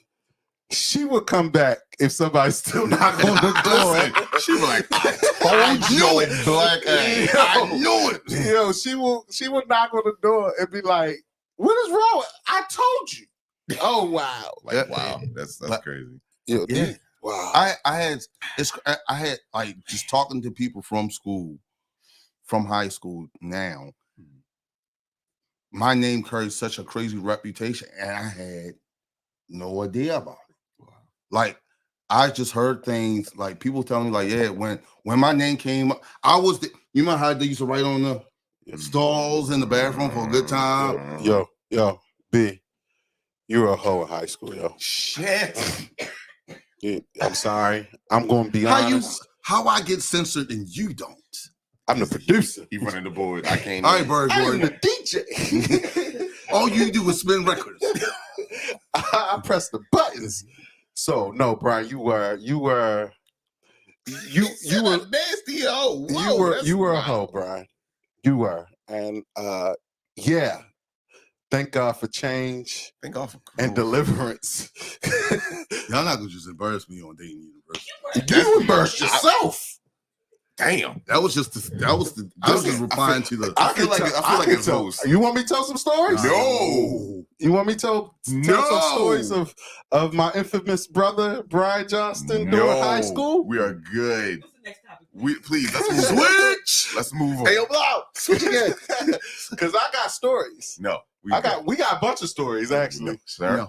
Speaker 3: She would come back if somebody's still knocking on the door.
Speaker 2: She was like, I knew it, black ass. I knew it.
Speaker 3: Yo, she would knock on the door and be like, "What is wrong? I told you." Oh wow!
Speaker 1: Wow, that's crazy.
Speaker 3: Yo,
Speaker 2: Yeah.
Speaker 3: Wow.
Speaker 2: I had like just talking to people from school, from high school now. My name carries such a crazy reputation, and I had no idea about it. Wow. Like I just heard things like people telling me like, yeah, when my name came up, I was you know how they used to write on the stalls in the bathroom for a good time.
Speaker 3: Yo, B, you were a hoe in high school, yo.
Speaker 2: Shit.
Speaker 3: I'm sorry. I'm going to be honest.
Speaker 2: How I get censored and you don't?
Speaker 3: I'm the producer.
Speaker 1: He running the board. I can't.
Speaker 2: All right, Bird
Speaker 3: I'm
Speaker 2: Boy.
Speaker 3: the DJ.
Speaker 2: All you do is spin records.
Speaker 3: I press the buttons. So no, Brian, you were
Speaker 1: a nasty hoe. Whoa,
Speaker 3: you were a hoe, Brian. You were, and yeah. Thank God for change.
Speaker 1: Thank God for
Speaker 3: and deliverance.
Speaker 2: Y'all not gonna just embarrass me on dating university.
Speaker 3: You embarrassed yourself.
Speaker 1: Damn.
Speaker 2: I was just replying to the.
Speaker 1: I feel like it's host.
Speaker 3: You want me to tell some stories?
Speaker 1: No.
Speaker 3: You want me to tell some stories of my infamous brother Brian Johnston during high school?
Speaker 1: We are good. Please let's move
Speaker 2: switch.
Speaker 1: Let's move on.
Speaker 3: Hey, yo, Blau, switch again. Because I got stories.
Speaker 1: No,
Speaker 3: we got a bunch of stories actually.
Speaker 1: Sir.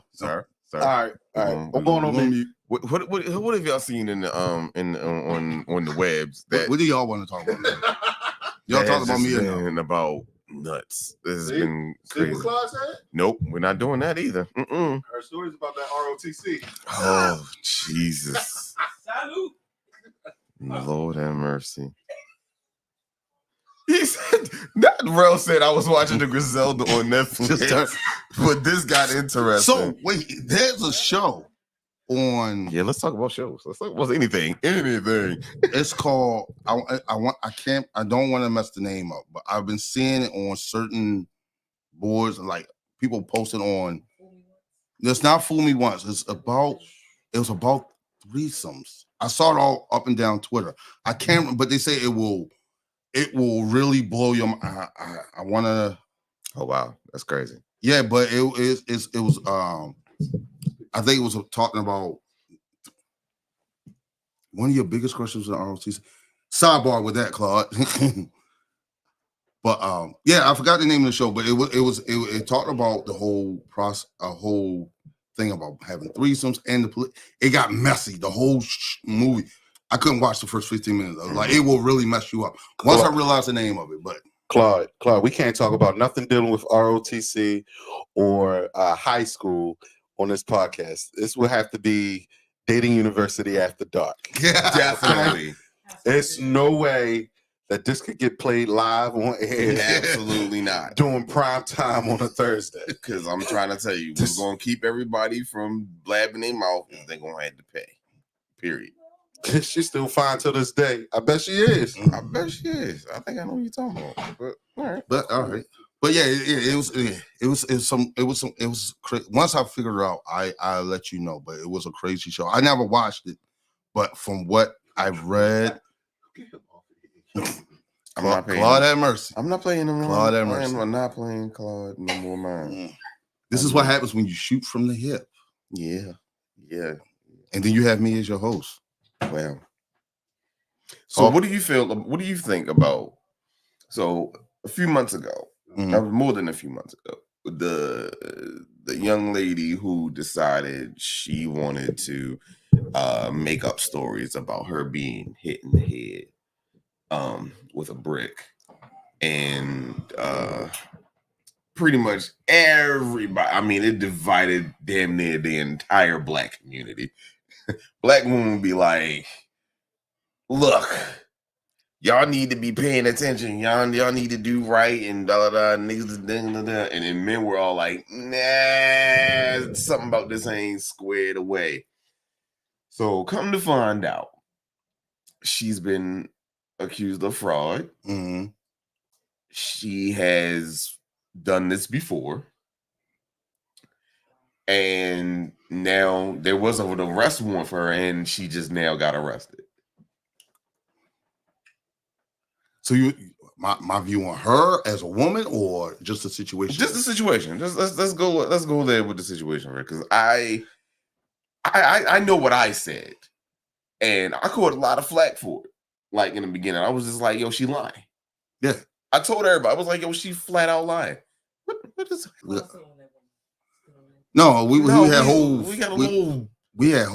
Speaker 3: All right. I'm going on mute.
Speaker 1: What have y'all seen in the on the webs?
Speaker 2: What do y'all want to talk about? Y'all talking about me
Speaker 1: and about nuts. This has been crazy. Nope, we're not doing that either.
Speaker 4: Her stories about that ROTC.
Speaker 1: Oh Jesus!
Speaker 5: Salute.
Speaker 1: Lord have mercy. He said, not Rel said I was watching the Griselda on Netflix, but this got interesting.
Speaker 2: So wait, there's a show on.
Speaker 1: Yeah, let's talk about shows. Let's talk about anything.
Speaker 2: It's called. I don't want to mess the name up, but I've been seeing it on certain boards, like people posting on. It's not Fool Me Once. It was about threesomes. I saw it all up and down Twitter. I can't, but they say it will really blow your mind. I want to.
Speaker 1: Oh wow, that's crazy.
Speaker 2: Yeah, but it was. I think it was talking about one of your biggest questions in ROTC. Sidebar with that, Claude. But yeah, I forgot the name of the show, but it talked about the whole process, a whole thing about having threesomes, and it got messy. The whole movie. I couldn't watch the first 15 minutes. Like it will really mess you up once I realized the name of it. But
Speaker 3: Claude, we can't talk about nothing dealing with ROTC or high school on this podcast. This will have to be Dating University After Dark.
Speaker 1: Definitely.
Speaker 3: There's no way that this could get played live on air.
Speaker 1: Absolutely not.
Speaker 3: During prime time on a Thursday.
Speaker 1: Because I'm trying to tell you, we're going to keep everybody from blabbing their mouth and they're going to have to pay. Period.
Speaker 3: She's still fine to this day. I bet she is.
Speaker 1: I bet she is. I think I know what you're talking about. But all right.
Speaker 2: But yeah, it was crazy. Once I figured it out, I let you know. But it was a crazy show. I never watched it, but from what I've read,
Speaker 1: I'm not paying
Speaker 2: Claude have mercy.
Speaker 1: I'm not playing no more.
Speaker 2: Claude have mercy.
Speaker 1: I'm not playing Claude no more. Mine.
Speaker 2: This is what happens when you shoot from the hip.
Speaker 1: Yeah.
Speaker 2: And then you have me as your host.
Speaker 1: Well, so what do you feel? What do you think about? So a few months ago, more than a few months ago, the young lady who decided she wanted to make up stories about her being hit in the head with a brick, and pretty much everybody. I mean, it divided damn near the entire Black community. Black women would be like, look, y'all need to be paying attention. Y'all need to do right and da da da. Niggas da, da, da. And then men were all like, nah, something about this ain't squared away. So come to find out, she's been accused of fraud.
Speaker 2: Mm-hmm.
Speaker 1: She has done this before. And now there was an arrest warrant for her, and she just now got arrested.
Speaker 2: So my view on her as a woman, or just the situation?
Speaker 1: Just the situation. Just let's go there with the situation, right? Because I know what I said, and I caught a lot of flack for it. Like in the beginning, I was just like, "Yo, she lying."
Speaker 2: Yeah,
Speaker 1: I told everybody, I was like, "Yo, she flat out lying." What is?
Speaker 2: No, we had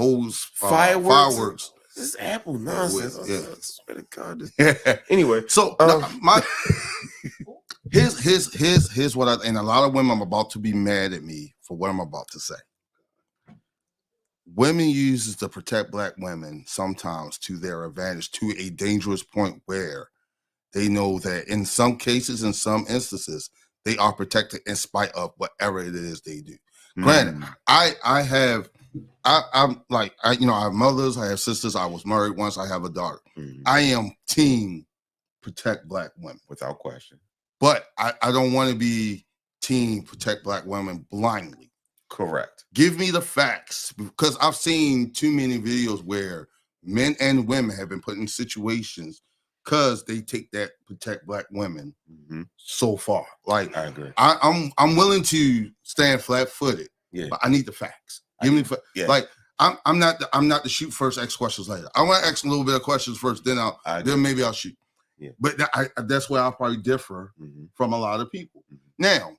Speaker 2: fireworks.
Speaker 1: This is Apple nonsense.
Speaker 2: Yeah.
Speaker 1: I swear to God. Anyway,
Speaker 2: so here's what and a lot of women are about to be mad at me for what I'm about to say. Women uses to protect Black women sometimes to their advantage to a dangerous point where they know that in some cases, in some instances, they are protected in spite of whatever it is they do. Granted, I have mothers, I have sisters. I was married once. I have a daughter. I am team protect Black women
Speaker 1: without question.
Speaker 2: But I don't want to be team protect Black women blindly.
Speaker 1: Correct.
Speaker 2: Give me the facts, because I've seen too many videos where men and women have been put in situations because they take that protect Black women so far. Like
Speaker 1: I agree.
Speaker 2: I'm willing to stand flat-footed, but I need the facts. Give me like I'm not the shoot first, ask questions later. I want to ask a little bit of questions first, then maybe I'll shoot. Yeah. But that's where I'll probably differ from a lot of people. Now,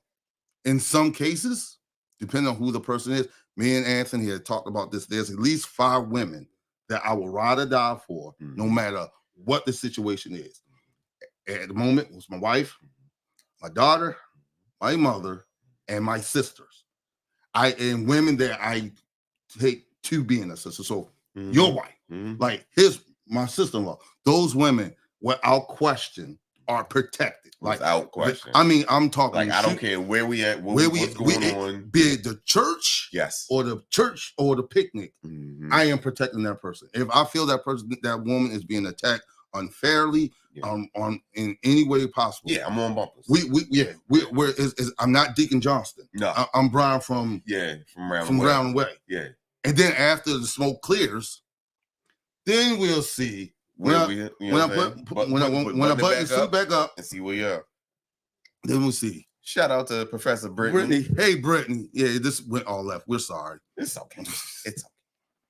Speaker 2: in some cases, depending on who the person is, me and Anthony had talked about this. There's at least 5 women that I will ride or die for, no matter what the situation is. At the moment, it was my wife, my daughter, my mother, and my sisters. And women that I take to being a sister. So your wife, like my sister-in-law. Those women, without question, are protected.
Speaker 1: Without question.
Speaker 2: I mean, I'm talking.
Speaker 1: Like I don't care where we at, what's going on.
Speaker 2: Be it the church,
Speaker 1: or
Speaker 2: the picnic. I am protecting that person. If I feel that woman is being attacked unfairly, on in any way possible.
Speaker 1: Yeah, I'm on bumpers.
Speaker 2: I'm not Deacon Johnston.
Speaker 1: No,
Speaker 2: I'm Brian from Round Way.
Speaker 1: Yeah,
Speaker 2: and then after the smoke clears, then we'll see. When I button the suit back up
Speaker 1: and see where you are,
Speaker 2: then we'll see.
Speaker 1: Shout out to Professor Brittany.
Speaker 2: Hey, Brittany. Yeah, this went all left. We're sorry.
Speaker 1: It's okay. It's okay.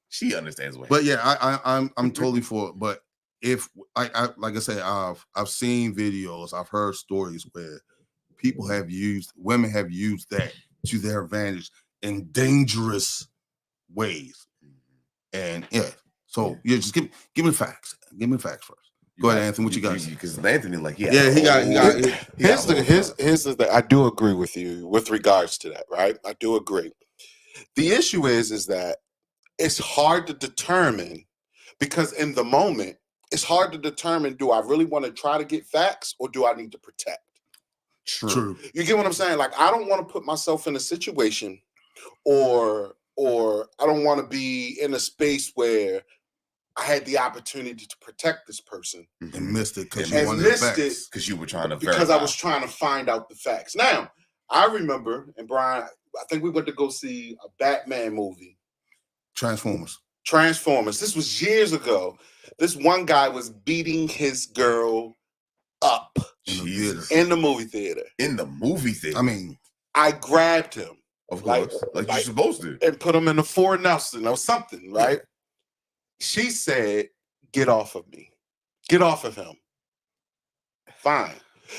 Speaker 1: She understands what.
Speaker 2: But yeah, I'm totally for it. But if like I say, I've seen videos, I've heard stories where women have used that to their advantage in dangerous ways, and yeah. So yeah, just give me the facts. Give me the facts first. Go ahead, Anthony. What you got?
Speaker 1: Because Anthony, like,
Speaker 3: Here's the thing. I do agree with you with regards to that, right? I do agree. The issue is that it's hard to determine because in the moment, it's hard to determine, do I really want to try to get facts or do I need to protect?
Speaker 2: True.
Speaker 3: You get what I'm saying? Like, I don't want to put myself in a situation or I don't want to be in a space where I had the opportunity to protect this person
Speaker 2: and missed it because
Speaker 3: you wanted the facts.
Speaker 1: Because you were trying to
Speaker 3: because I was trying to find out the facts. Now, I remember, and Brian, I think we went to go see a Batman movie.
Speaker 2: Transformers.
Speaker 3: This was years ago. This one guy was beating his girl up in the movie theater.
Speaker 1: In the movie theater.
Speaker 2: I mean,
Speaker 3: I grabbed him.
Speaker 1: Of course. Like you're supposed to.
Speaker 3: And put him in the Ford Nelson or something, right? Yeah. She said, get off of me. Get off of him. Fine.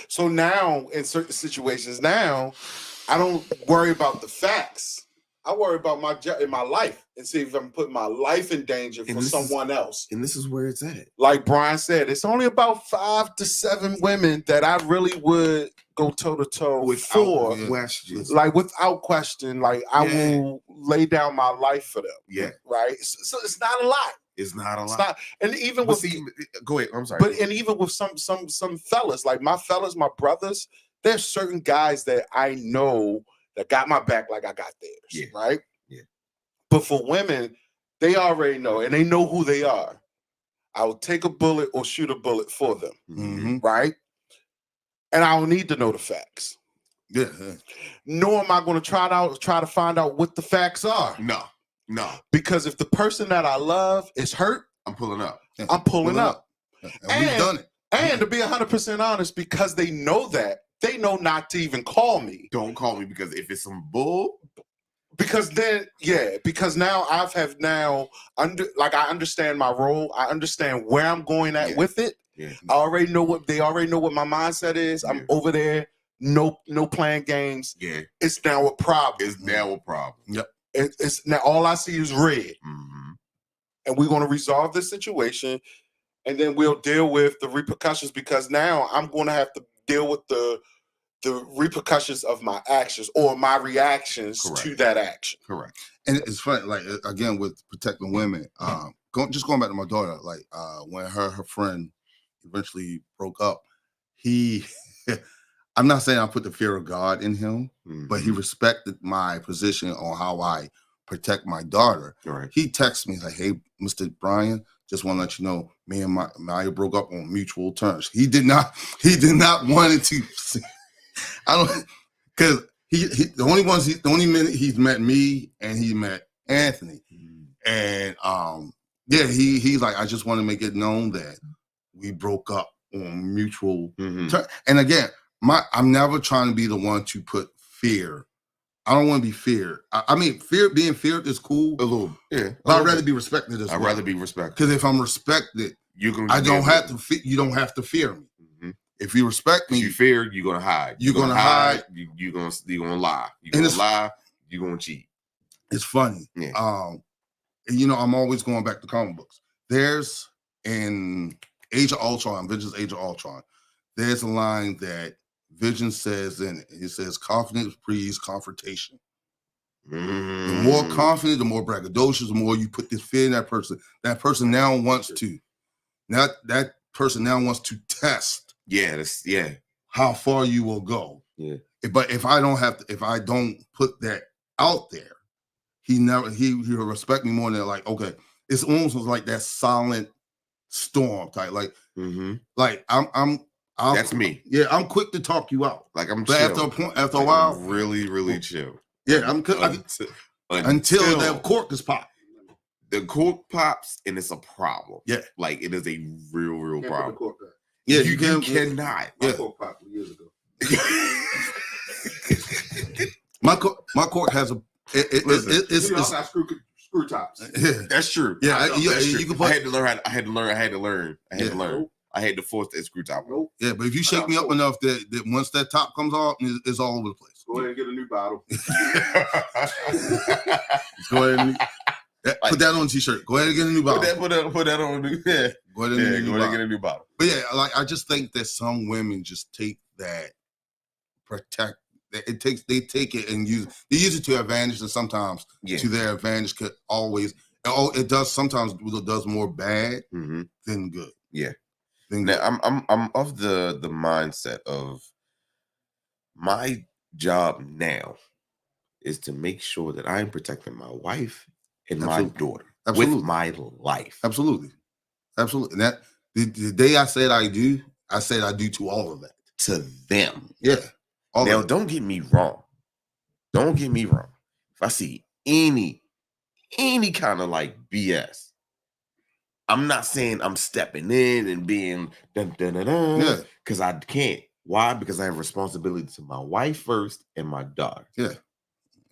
Speaker 3: So now, in certain situations now, I don't worry about the facts. I worry about my life and see if I'm putting my life in danger for someone else.
Speaker 1: And this is where it's at.
Speaker 3: Like Brian said, it's only about 5 to 7 women that I really would go toe-to-toe
Speaker 1: without question.
Speaker 3: Like, without question. Like, I will lay down my life for them.
Speaker 1: Yeah.
Speaker 3: Right? So it's not a lot.
Speaker 1: It's not a lot.
Speaker 3: It's not, and even with
Speaker 1: go ahead. I'm sorry.
Speaker 3: But and even with some fellas, like my fellas, my brothers, there's certain guys that I know that got my back like I got theirs. Right?
Speaker 1: Yeah.
Speaker 3: But for women, they already know, and they know who they are. I will take a bullet or shoot a bullet for them.
Speaker 2: Mm-hmm.
Speaker 3: Right? And I don't need to know the facts.
Speaker 2: Yeah.
Speaker 3: Nor am I going to try to find out what the facts are.
Speaker 1: No.
Speaker 3: Because if the person that I love is hurt,
Speaker 1: I'm pulling up.
Speaker 3: I'm pulling up.
Speaker 2: And we've done it.
Speaker 3: And to be 100% honest, because they know that, they know not to even call me.
Speaker 1: Don't call me because if it's some bull.
Speaker 3: Because then, because now I understand my role. I understand where I'm going at with it.
Speaker 1: Yeah.
Speaker 3: They already know what my mindset is. I'm over there. No playing games.
Speaker 1: Yeah.
Speaker 3: It's now a problem.
Speaker 2: Yep.
Speaker 3: It's now all I see is red.
Speaker 1: Mm-hmm.
Speaker 3: And we're going to resolve this situation. And then we'll deal with the repercussions because now I'm going to have to deal with the repercussions of my actions or my reactions to that action.
Speaker 2: Correct. And it's funny, like, again, with protecting women, going back to my daughter, like, when her friend eventually broke up, I'm not saying I put the fear of God in him, but he respected my position on how I protect my daughter.
Speaker 1: Right.
Speaker 2: He texted me like, "Hey, Mr. Brian, just want to let you know, me and Maya broke up on mutual terms." He did not want it to. I don't, because the only minute he's met me and he met Anthony, and he's like, I just want to make it known that we broke up on mutual terms. And again, I'm never trying to be the one to put fear. I don't want to be feared. I mean, being feared is cool.
Speaker 1: A little, yeah.
Speaker 2: But I'd rather be respected as well.
Speaker 1: I'd rather be respected.
Speaker 2: Because if I'm respected, you don't have to fear me. Mm-hmm. If you respect me,
Speaker 1: you fear, you're gonna hide.
Speaker 2: You're gonna hide.
Speaker 1: You're gonna lie. You're gonna lie. You're gonna cheat.
Speaker 2: It's funny.
Speaker 1: Yeah.
Speaker 2: I'm always going back to comic books. There's in Age of Ultron, Avengers Age of Ultron, there's a line that Vision says in it. It says, confidence breeds confrontation. The more confident, the more braggadocious, the more you put this fear in that person. That person now wants to test. How far you will go.
Speaker 1: Yeah.
Speaker 2: But if I don't put that out there, he'll respect me more than like, okay, it's almost like that silent storm type. Like, like
Speaker 1: that's me.
Speaker 2: Yeah, I'm quick to talk you out.
Speaker 1: Like I'm
Speaker 2: but
Speaker 1: chill.
Speaker 2: After a while,
Speaker 1: I'm really, really chill.
Speaker 2: Yeah, until that cork is popped.
Speaker 1: The cork pops and it's a problem.
Speaker 2: Yeah,
Speaker 1: like it is a real problem.
Speaker 2: Yeah,
Speaker 1: you cannot.
Speaker 4: My cork popped years ago.
Speaker 2: my cork has a. It's
Speaker 4: got screw tops.
Speaker 2: Yeah,
Speaker 1: that's true.
Speaker 2: Yeah, you can put.
Speaker 1: I had to learn. I had to force that screw top.
Speaker 4: Nope.
Speaker 2: Yeah, but if you shake me up enough that once that top comes off, it's all over the place.
Speaker 4: Go ahead and get a new bottle.
Speaker 2: Go ahead and Put that on a t-shirt. Go ahead and get a new bottle.
Speaker 1: Put that on. Yeah.
Speaker 2: Go ahead and
Speaker 1: Get a new bottle.
Speaker 2: But yeah, like I just think that some women just take that protect. They take it and they use it to advantage, and sometimes to their advantage could always. It does sometimes more bad than good.
Speaker 1: Yeah. Now I'm of the mindset of my job now is to make sure that I'm protecting my wife and my daughter with my life.
Speaker 2: Absolutely. And that the day I said I do to all of that.
Speaker 1: To them.
Speaker 2: Yeah.
Speaker 1: Now, don't get me wrong. If I see any kind of like BS, I'm not saying I'm stepping in and being because I can't. Why? Because I have responsibility to my wife first and my daughter.
Speaker 2: Yeah.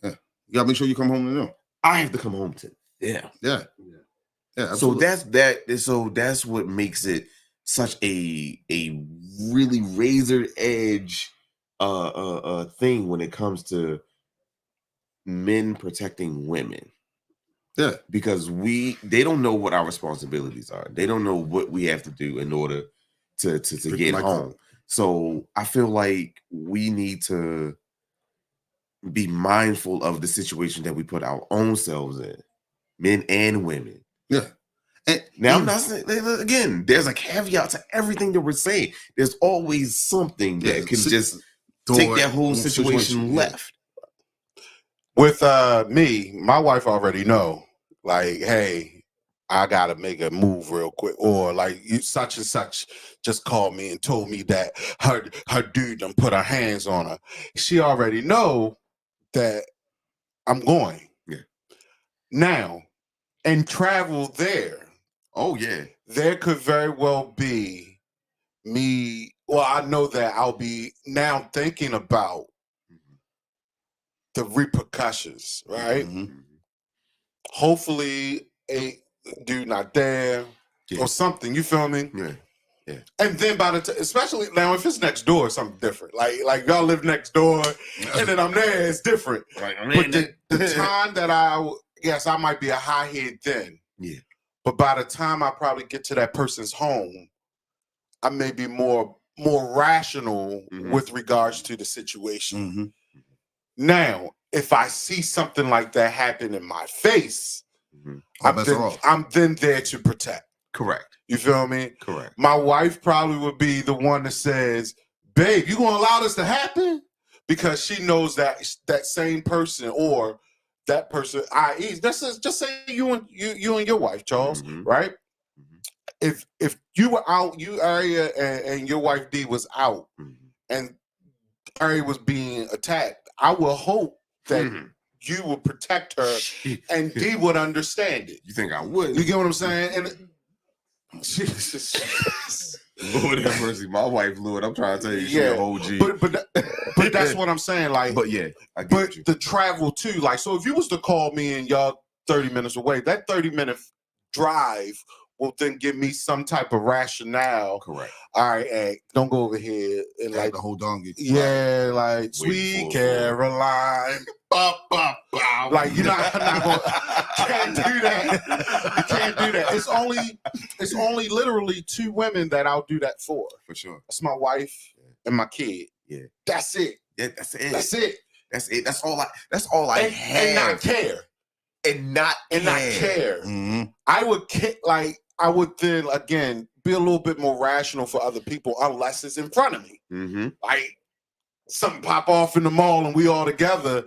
Speaker 2: You gotta make sure you come home to them.
Speaker 1: I have to come home to them.
Speaker 2: Yeah.
Speaker 1: Absolutely. So that's what makes it such a really razor edge thing when it comes to men protecting women.
Speaker 2: Yeah,
Speaker 1: because they don't know what our responsibilities are. They don't know what we have to do in order to get home. So I feel like we need to be mindful of the situation that we put our own selves in, men and women.
Speaker 2: Yeah.
Speaker 1: And now I'm not saying, again, there's a caveat to everything that we're saying. There's always something that can just take that whole situation left.
Speaker 3: With me, my wife already know, like, hey, I gotta make a move real quick, or like such and such just called me and told me that her dude done put her hands on her. She already know that I'm going.
Speaker 1: Yeah.
Speaker 3: Now, and travel there.
Speaker 1: Oh yeah.
Speaker 3: There could very well be me. Well, I know that I'll be now thinking about the repercussions, right?
Speaker 2: Mm-hmm.
Speaker 3: Hopefully, a dude not there or something. You feel me?
Speaker 1: Yeah.
Speaker 3: And then by the time, especially now, if it's next door, something different. Like y'all live next door, and then I'm there, it's different.
Speaker 1: Right.
Speaker 3: But the time that I might be a high head then.
Speaker 1: Yeah.
Speaker 3: But by the time I probably get to that person's home, I may be more rational with regards to the situation.
Speaker 2: Mm-hmm.
Speaker 3: Now, if I see something like that happen in my face, I'm then there to protect.
Speaker 1: Correct.
Speaker 3: You feel me?
Speaker 1: Correct.
Speaker 3: My wife probably would be the one that says, babe, you gonna allow this to happen? Because she knows that same person or that person, i.e., just say you and your wife, Charles, right? If you were out, you Aria and your wife D was out, and Aria was being attacked, I will hope that you would protect her and D would understand it.
Speaker 1: You think I would?
Speaker 3: You get what I'm saying? And
Speaker 1: Lord have mercy, my wife, Lord, I'm trying to tell you, she's an OG.
Speaker 3: But that's what I'm saying. Like,
Speaker 1: but yeah, I get you.
Speaker 3: The travel too. Like, so if you was to call me and y'all 30 minutes away, that 30-minute drive will then give me some type of rationale.
Speaker 1: Correct.
Speaker 3: All right, hey, don't go over here and like
Speaker 2: the whole donkey.
Speaker 3: Yeah, like sweet Caroline. Like you're not gonna can't do that. You can't do that. It's only literally 2 women that I'll do that for.
Speaker 1: For sure.
Speaker 3: That's my wife and my kid.
Speaker 1: Yeah.
Speaker 3: That's it.
Speaker 1: Yeah, that's it.
Speaker 3: That's it.
Speaker 1: That's it. That's all I have.
Speaker 3: And not care.
Speaker 1: And not
Speaker 3: care.
Speaker 2: Mm-hmm.
Speaker 3: I would then again be a little bit more rational for other people unless it's in front of me. Like something pop off in the mall and we all together.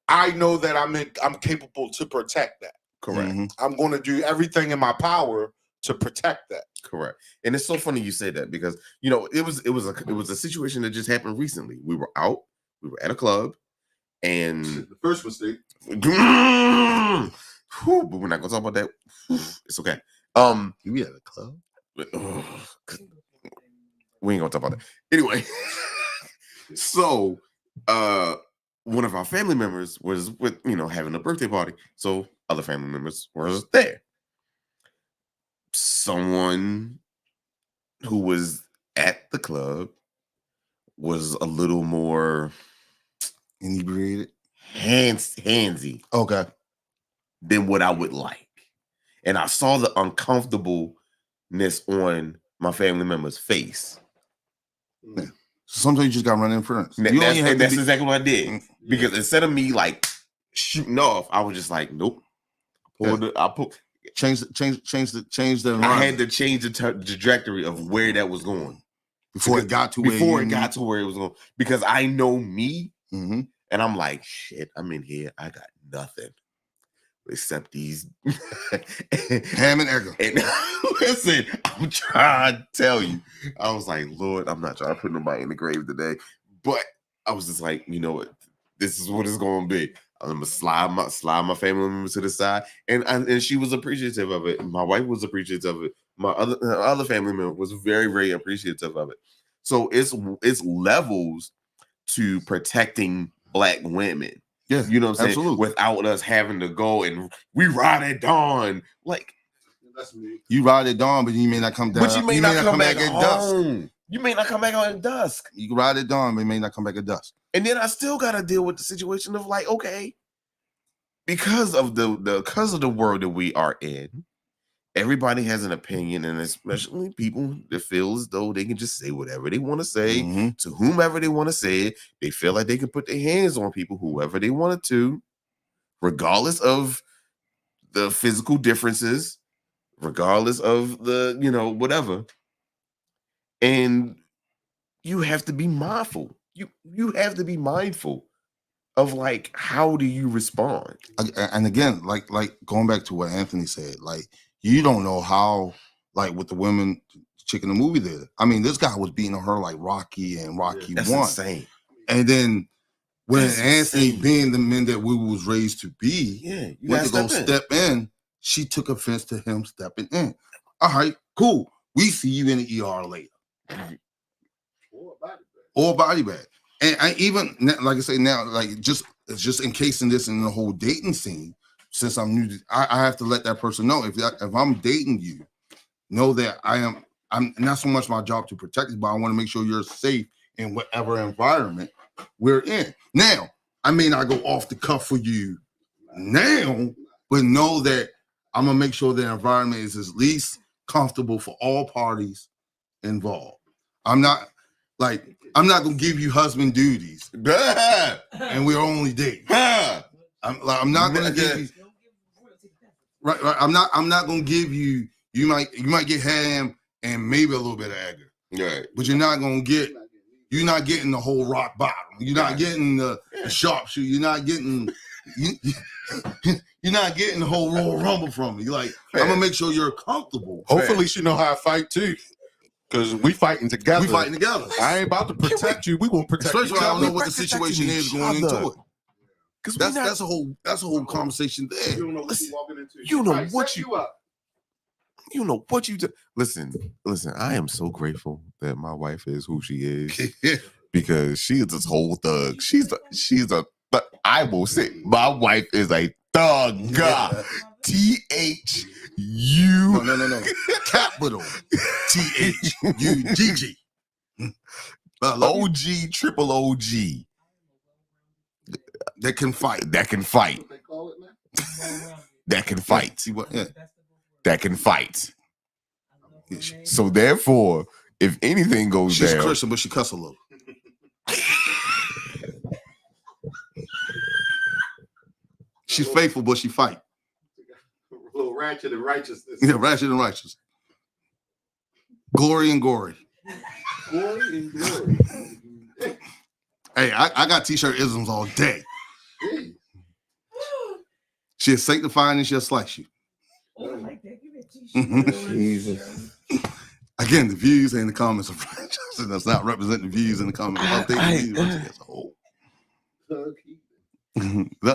Speaker 3: I know that I'm capable to protect that.
Speaker 1: Correct.
Speaker 3: I'm going to do everything in my power to protect that.
Speaker 1: Correct. And it's so funny you say that because it was a situation that just happened recently. We were out. We were at a club, and
Speaker 4: the first mistake.
Speaker 1: But we're not gonna talk about that. It's okay.
Speaker 2: You at a club?
Speaker 1: We ain't gonna talk about that. Anyway, so one of our family members was with having a birthday party. So other family members were there. Someone who was at the club was a little more
Speaker 2: inebriated,
Speaker 1: handsy.
Speaker 2: Okay.
Speaker 1: than what I would like. And I saw the uncomfortableness on my family member's face.
Speaker 2: Yeah. Sometimes you just gotta run inference.
Speaker 1: And that's exactly what I did. Because instead of me like shooting off, I was just like, nope.
Speaker 2: Change the environment.
Speaker 1: I had to change the trajectory of where that was going
Speaker 2: before it got to where
Speaker 1: it was going. Because I know me,
Speaker 2: mm-hmm.
Speaker 1: and I'm like, shit. I'm in here. I got nothing except these
Speaker 2: ham and egg.
Speaker 1: And listen, I'm trying to tell you. I was like, Lord, I'm not trying to put nobody in the grave today, but I was just like, you know what? This is what it's going to be. I'm gonna slide my family members to the side, and she was appreciative of it. My wife was appreciative of it. My other family member was very, very appreciative of it. So it's levels to protecting Black women.
Speaker 2: Yeah,
Speaker 1: you know what I'm saying?
Speaker 2: Absolutely.
Speaker 1: Without us having to go and we ride at dawn, like
Speaker 4: that's me.
Speaker 2: You ride at dawn, but you may not come down.
Speaker 1: But you may not come back at dusk. You may not come back at dusk.
Speaker 2: You can ride at dawn, but you may not come back at dusk.
Speaker 1: And then I still got to deal with the situation of like, okay, because of the world that we are in, everybody has an opinion, and especially people that feel as though they can just say whatever they want to say to whomever they want to say it. They feel like they can put their hands on people, whoever they wanted to, regardless of the physical differences, regardless of the, whatever. And you have to be mindful. You have to be mindful of like, how do you respond?
Speaker 2: And again, like going back to what Anthony said, like you don't know how, like with the women chick in the movie there. I mean, this guy was beating on her like Rocky and Rocky
Speaker 1: That's
Speaker 2: One.
Speaker 1: Insane.
Speaker 2: And then when Anthony, being the men that we was raised to be, went to go step in, she took offense to him stepping in. All right, cool. We see you in the ER later. Or body bag. And I even, like I say now, like just encasing this in the whole dating scene, since I'm new, I have to let that person know if I'm dating you, know that I'm not so much my job to protect you, but I want to make sure you're safe in whatever environment we're in. Now, I may not go off the cuff for you now, but know that I'm gonna make sure the environment is at least comfortable for all parties involved. I'm not gonna give you husband duties, and we're only dating. I'm not gonna give you. Right. I'm not gonna give you. You might get ham and maybe a little bit of egger.
Speaker 1: Right.
Speaker 2: But you're not getting the whole rock bottom. You're not getting the sharpshooter. You're not getting the whole Royal Rumble from me. Like, I'm gonna make sure you're comfortable.
Speaker 3: Hopefully she know how to fight too. Because we fighting together. I ain't about to protect you. We gonna protect you.
Speaker 2: Especially I don't know what the situation is going into it. Because that's a whole conversation there.
Speaker 4: You don't know what you're walking into.
Speaker 1: You know what you do. Listen. I am so grateful that my wife is who she is because she is this whole thug. She's a. I will say my wife is a thug. THU.
Speaker 2: No. Capital THUGG.
Speaker 1: OG, triple OG.
Speaker 2: That can fight.
Speaker 1: That can fight.
Speaker 4: What they call it now?
Speaker 1: That can fight.
Speaker 2: See what? Yeah.
Speaker 1: That can fight. So therefore, if anything goes down,
Speaker 2: she's Christian, but she cuss a little. She's faithful, but she fight.
Speaker 4: A little ratchet and righteousness.
Speaker 2: Yeah, ratchet and righteous. Glory and gory.
Speaker 4: Glory and glory.
Speaker 2: Hey, I got t-shirt isms all day. She'll sanctify and she'll slice you.
Speaker 5: Oh, I like that. Give me a t-shirt.
Speaker 1: Jesus.
Speaker 2: Again, the views and the comments of Justin does not represent the views and the comments of the as a whole.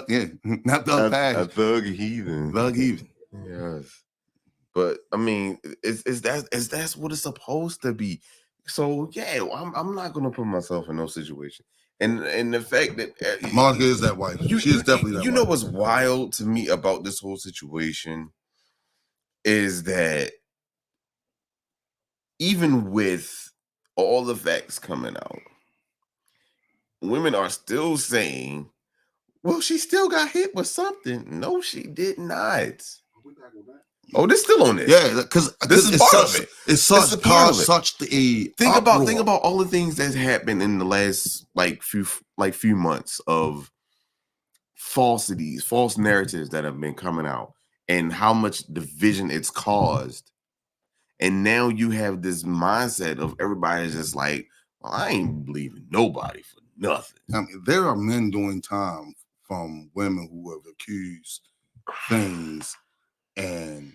Speaker 2: Yeah, not thug passion.
Speaker 1: A thug heathen.
Speaker 2: Thug heathen.
Speaker 1: Yes. But I mean, is that's what it's supposed to be. So yeah, I'm not gonna put myself in no situation. And the fact that
Speaker 2: Monica is that wife. She is definitely that wife.
Speaker 1: You know what's wild to me about this whole situation is that even with all the facts coming out, women are still saying Well, she still got hit with something. No, she did not.
Speaker 4: We back on that.
Speaker 1: Oh, this still on this.
Speaker 2: Yeah, because
Speaker 1: this is part of it.
Speaker 2: It's such caused such a
Speaker 1: think
Speaker 2: uproar.
Speaker 1: about all the things that's happened in the last few months of falsities, false narratives that have been coming out, and how much division it's caused. And now you have this mindset of everybody's just like, well, I ain't believing nobody for nothing.
Speaker 2: I mean, there are men doing time from women who have accused things, and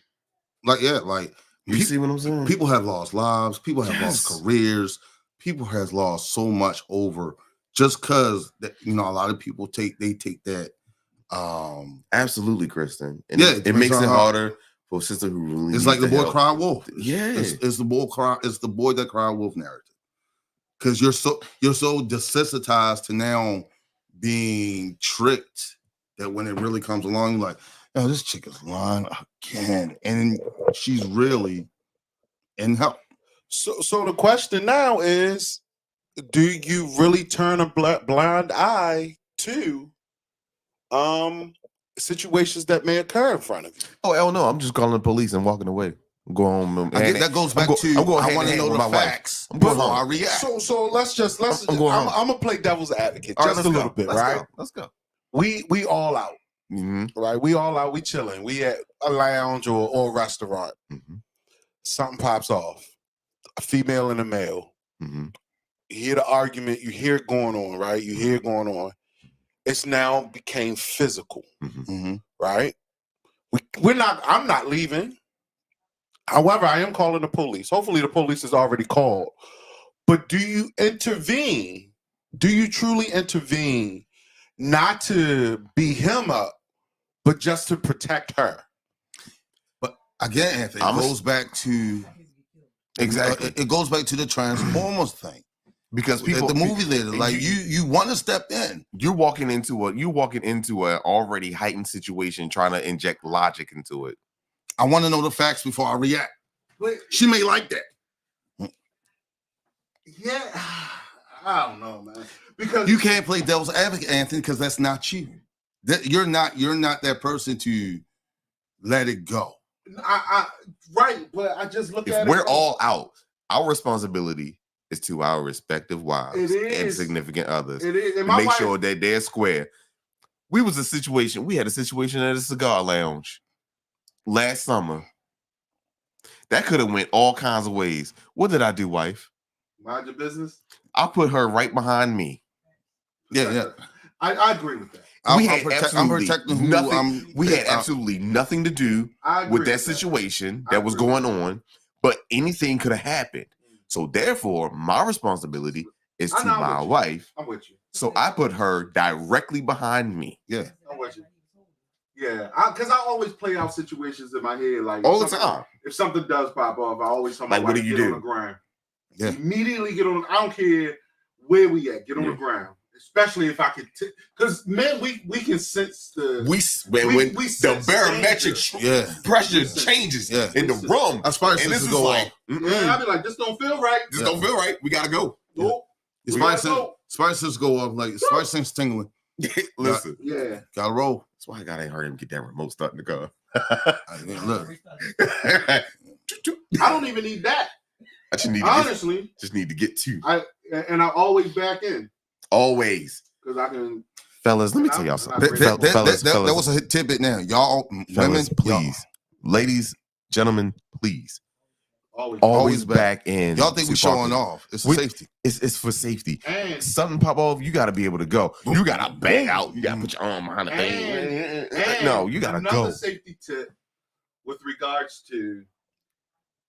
Speaker 2: like
Speaker 1: you see what I'm saying?
Speaker 2: People have lost lives. People have lost careers. People has lost so much over just because a lot of people take that.
Speaker 1: Absolutely, Kristen. And
Speaker 2: it
Speaker 1: makes it harder for a sister who really.
Speaker 2: It's like the boy cried wolf.
Speaker 1: Yeah,
Speaker 2: it's the boy that cried wolf narrative. Because you're so desensitized to now being tricked that when it really comes along, you're like, oh, this chick is lying again, and she's really in help.
Speaker 3: So the question now is, do you really turn a blind eye to situations that may occur in front of you?
Speaker 1: Oh hell no! I'm just calling the police and walking away. Go home.
Speaker 2: That goes back to I want to know the facts.
Speaker 1: I'm going home.
Speaker 2: I react.
Speaker 3: So I'm gonna play devil's advocate just a little bit, right?
Speaker 1: Let's go.
Speaker 3: We all out, right? We all out. We chilling. We at a lounge or a restaurant. Something pops off. A female and a male. You hear the argument. You hear it going on, right? You hear it going on. It's now became physical, right? I'm not leaving. However, I am calling the police. Hopefully the police is already called. But do you intervene? Do you truly intervene not to beat him up, but just to protect her?
Speaker 2: But again, Anthony, it goes back to it goes back to the Transformers thing. Because people, the movie there, like you want to step in.
Speaker 1: You're walking into a already heightened situation, trying to inject logic into it.
Speaker 2: I want to know the facts before I react.
Speaker 4: But
Speaker 2: she may like that.
Speaker 4: Yeah, I don't know, man. Because
Speaker 2: you can't play devil's advocate, Anthony, because that's not you. You're not that person to let it go.
Speaker 4: Right, but I just look at it.
Speaker 1: If we're all out, our responsibility is to our respective wives and significant others.
Speaker 4: It is. And
Speaker 1: make sure that they're square. We had a situation at a cigar lounge last summer. That could have went all kinds of ways. What did I do, wife?
Speaker 4: Mind your business.
Speaker 1: I put her right behind me.
Speaker 2: Yeah.
Speaker 4: I agree with that.
Speaker 1: We had absolutely nothing to do with that situation that was going on, but anything could have happened. So therefore, my responsibility is to my wife.
Speaker 4: I'm with you.
Speaker 1: So I put her directly behind me.
Speaker 2: Yeah.
Speaker 4: I'm with you. Yeah, because I always play out situations in my head, like
Speaker 1: all the time.
Speaker 4: If something does pop off, I always tell my wife,
Speaker 1: what do you do?
Speaker 4: On the ground.
Speaker 2: Yeah.
Speaker 4: Immediately get on. I don't care where we at. Get on the ground. Especially if I could, because men, we can sense the
Speaker 1: when the barometric pressure changes in the room.
Speaker 2: Our spice sensors go off.
Speaker 4: I'll be like, this don't feel right.
Speaker 1: This don't feel right. We gotta go.
Speaker 4: Nope.
Speaker 2: Spice sensors go off like spice sensors tingling.
Speaker 1: Listen,
Speaker 2: gotta roll.
Speaker 1: That's why I gotta hurry him get that remote start in the car.
Speaker 2: Look,
Speaker 4: I don't even need that.
Speaker 1: I just need just need to get to.
Speaker 4: I always back in.
Speaker 1: Always.
Speaker 4: Because I can.
Speaker 1: Fellas, let me tell y'all something.
Speaker 2: That was a tidbit now. Y'all,
Speaker 1: fellas,
Speaker 2: women,
Speaker 1: please. Ladies, gentlemen, please. Always back in.
Speaker 2: Y'all think we're showing off. It's for safety.
Speaker 1: It's for safety.
Speaker 4: And
Speaker 1: something pop off, you got to be able to go. You got to bang out. You got to put your arm behind the thing. No, you got to go.
Speaker 4: Another safety tip with regards to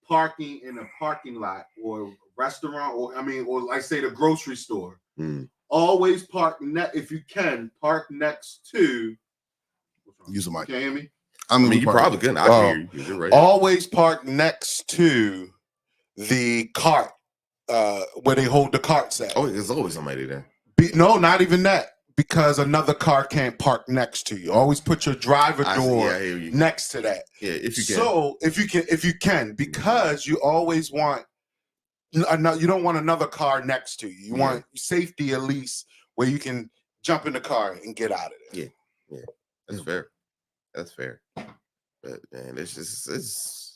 Speaker 4: parking in a parking lot or restaurant or like say the grocery store. Always park if you can park next to.
Speaker 2: Use a mic.
Speaker 4: Can you hear me?
Speaker 2: I mean,
Speaker 1: you probably couldn't. I hear you. You're right.
Speaker 3: Always park next to the cart where they hold the carts at.
Speaker 1: Oh, there's always somebody there.
Speaker 3: No, not even that. Because another car can't park next to you. Always put your driver door next to that.
Speaker 1: Yeah, if you can.
Speaker 3: So if you can, because you always want. You don't want another car next to you. You want safety at least where you can jump in the car and get out of there.
Speaker 1: Yeah, that's fair. That's fair. But man, it's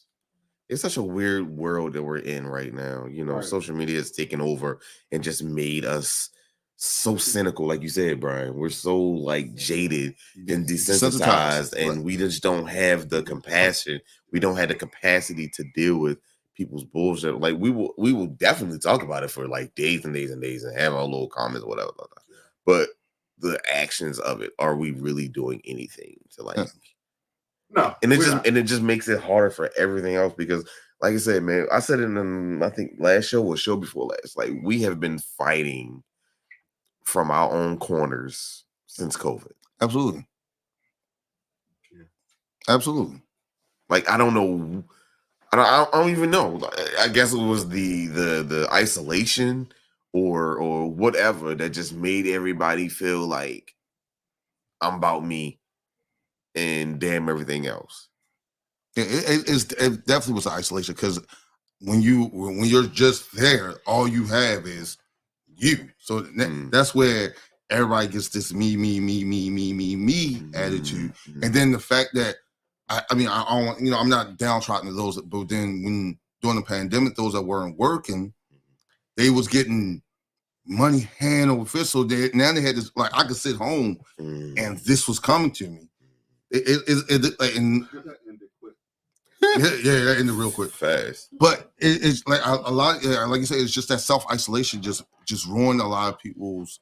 Speaker 1: such a weird world that we're in right now. You know, social media has taken over and just made us so cynical, like you said, Brian. We're so like jaded and desensitized, and we just don't have the compassion. We don't have the capacity to deal with people's bullshit. Like we will definitely talk about it for like days and days and days and have our little comments, whatever. But the actions of it, are we really doing anything to like?
Speaker 4: No,
Speaker 1: and it just makes it harder for everything else because, like I said, man, I said it in I think last show or show before last. Like we have been fighting from our own corners since COVID.
Speaker 2: Absolutely. Absolutely.
Speaker 1: Like I don't know. I don't even know. I guess it was the isolation or whatever that just made everybody feel like I'm about me and damn everything else.
Speaker 2: It definitely was isolation because when you're just there, all you have is you. So that's where everybody gets this me attitude, and then the fact that I don't, I'm not downtrodden to those, but then when during the pandemic, those that weren't working, they was getting money hand over fist. So now they had this, like I could sit home and this was coming to me. That ended real quick,
Speaker 1: fast.
Speaker 2: But it's like a lot. Like you say, it's just that self isolation just ruined a lot of people's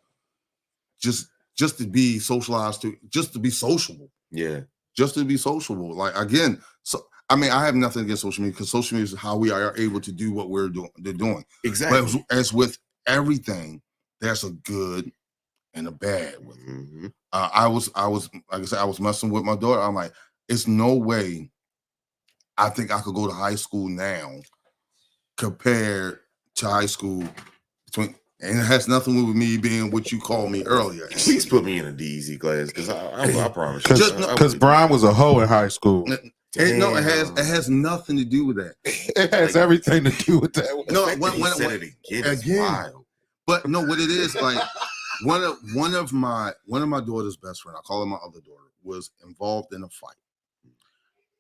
Speaker 2: just to be socialized just to be sociable.
Speaker 1: Yeah.
Speaker 2: Just to be sociable. Like again, so I mean, I have nothing against social media because social media is how we are able to do what they're doing.
Speaker 1: Exactly.
Speaker 2: But as with everything, there's a good and a bad with it. I was like I said, I was messing with my daughter. I'm like, it's no way I think I could go to high school now compared to high school and it has nothing to do with me being what you called me earlier.
Speaker 1: Please put me in a DZ class because I promise you.
Speaker 6: Because Brian was a hoe in high school.
Speaker 2: It has nothing to do with that.
Speaker 6: It has everything to do with that.
Speaker 2: No, when again. But no, what it is, like one of my daughter's best friend, I call her my other daughter, was involved in a fight.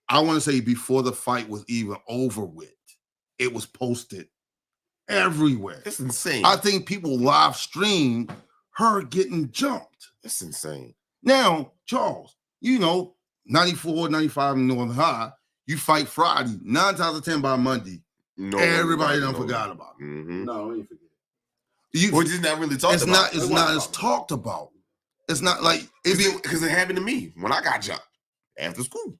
Speaker 2: I want to say before the fight was even over with, it was posted everywhere.
Speaker 1: It's insane.
Speaker 2: I think people live streamed her getting jumped.
Speaker 1: It's insane.
Speaker 2: Now, Charles, 94, 95 in Northern High, you fight Friday, 9 times out of 10 by Monday. Everybody done forgot about it.
Speaker 4: No, we ain't forget.
Speaker 1: We're just not really talking about.
Speaker 2: It's not as talked about. It's not like
Speaker 1: because it happened to me when I got jumped after school.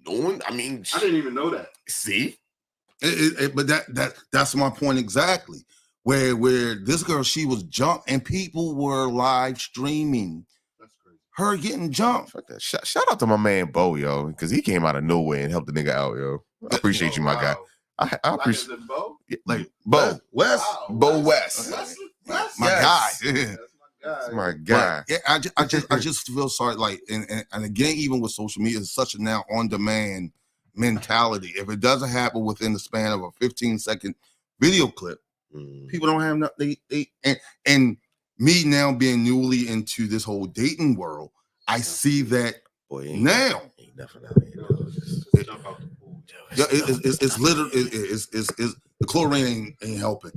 Speaker 1: No one. I
Speaker 4: didn't even know that.
Speaker 1: See,
Speaker 2: but that's my point exactly. Where this girl, she was jumped and people were live streaming. That's crazy. Her getting jumped.
Speaker 1: Fuck that. Shout out to my man Bo, yo, because he came out of nowhere and helped the nigga out, yo. I appreciate you, my guy. I appreciate
Speaker 4: Bo.
Speaker 1: Like Bo
Speaker 2: West.
Speaker 4: Wow.
Speaker 1: Bo West.
Speaker 2: My guy.
Speaker 1: That's my guy.
Speaker 2: I just feel sorry. Like, and again, even with social media, it's such a now on demand mentality. If it doesn't happen within the span of a 15-second video clip, people don't have nothing. And me now being newly into this whole dating world, I see that now.
Speaker 1: Ain't nothing out here.
Speaker 2: Yeah, it's literally it's the chlorine ain't helping.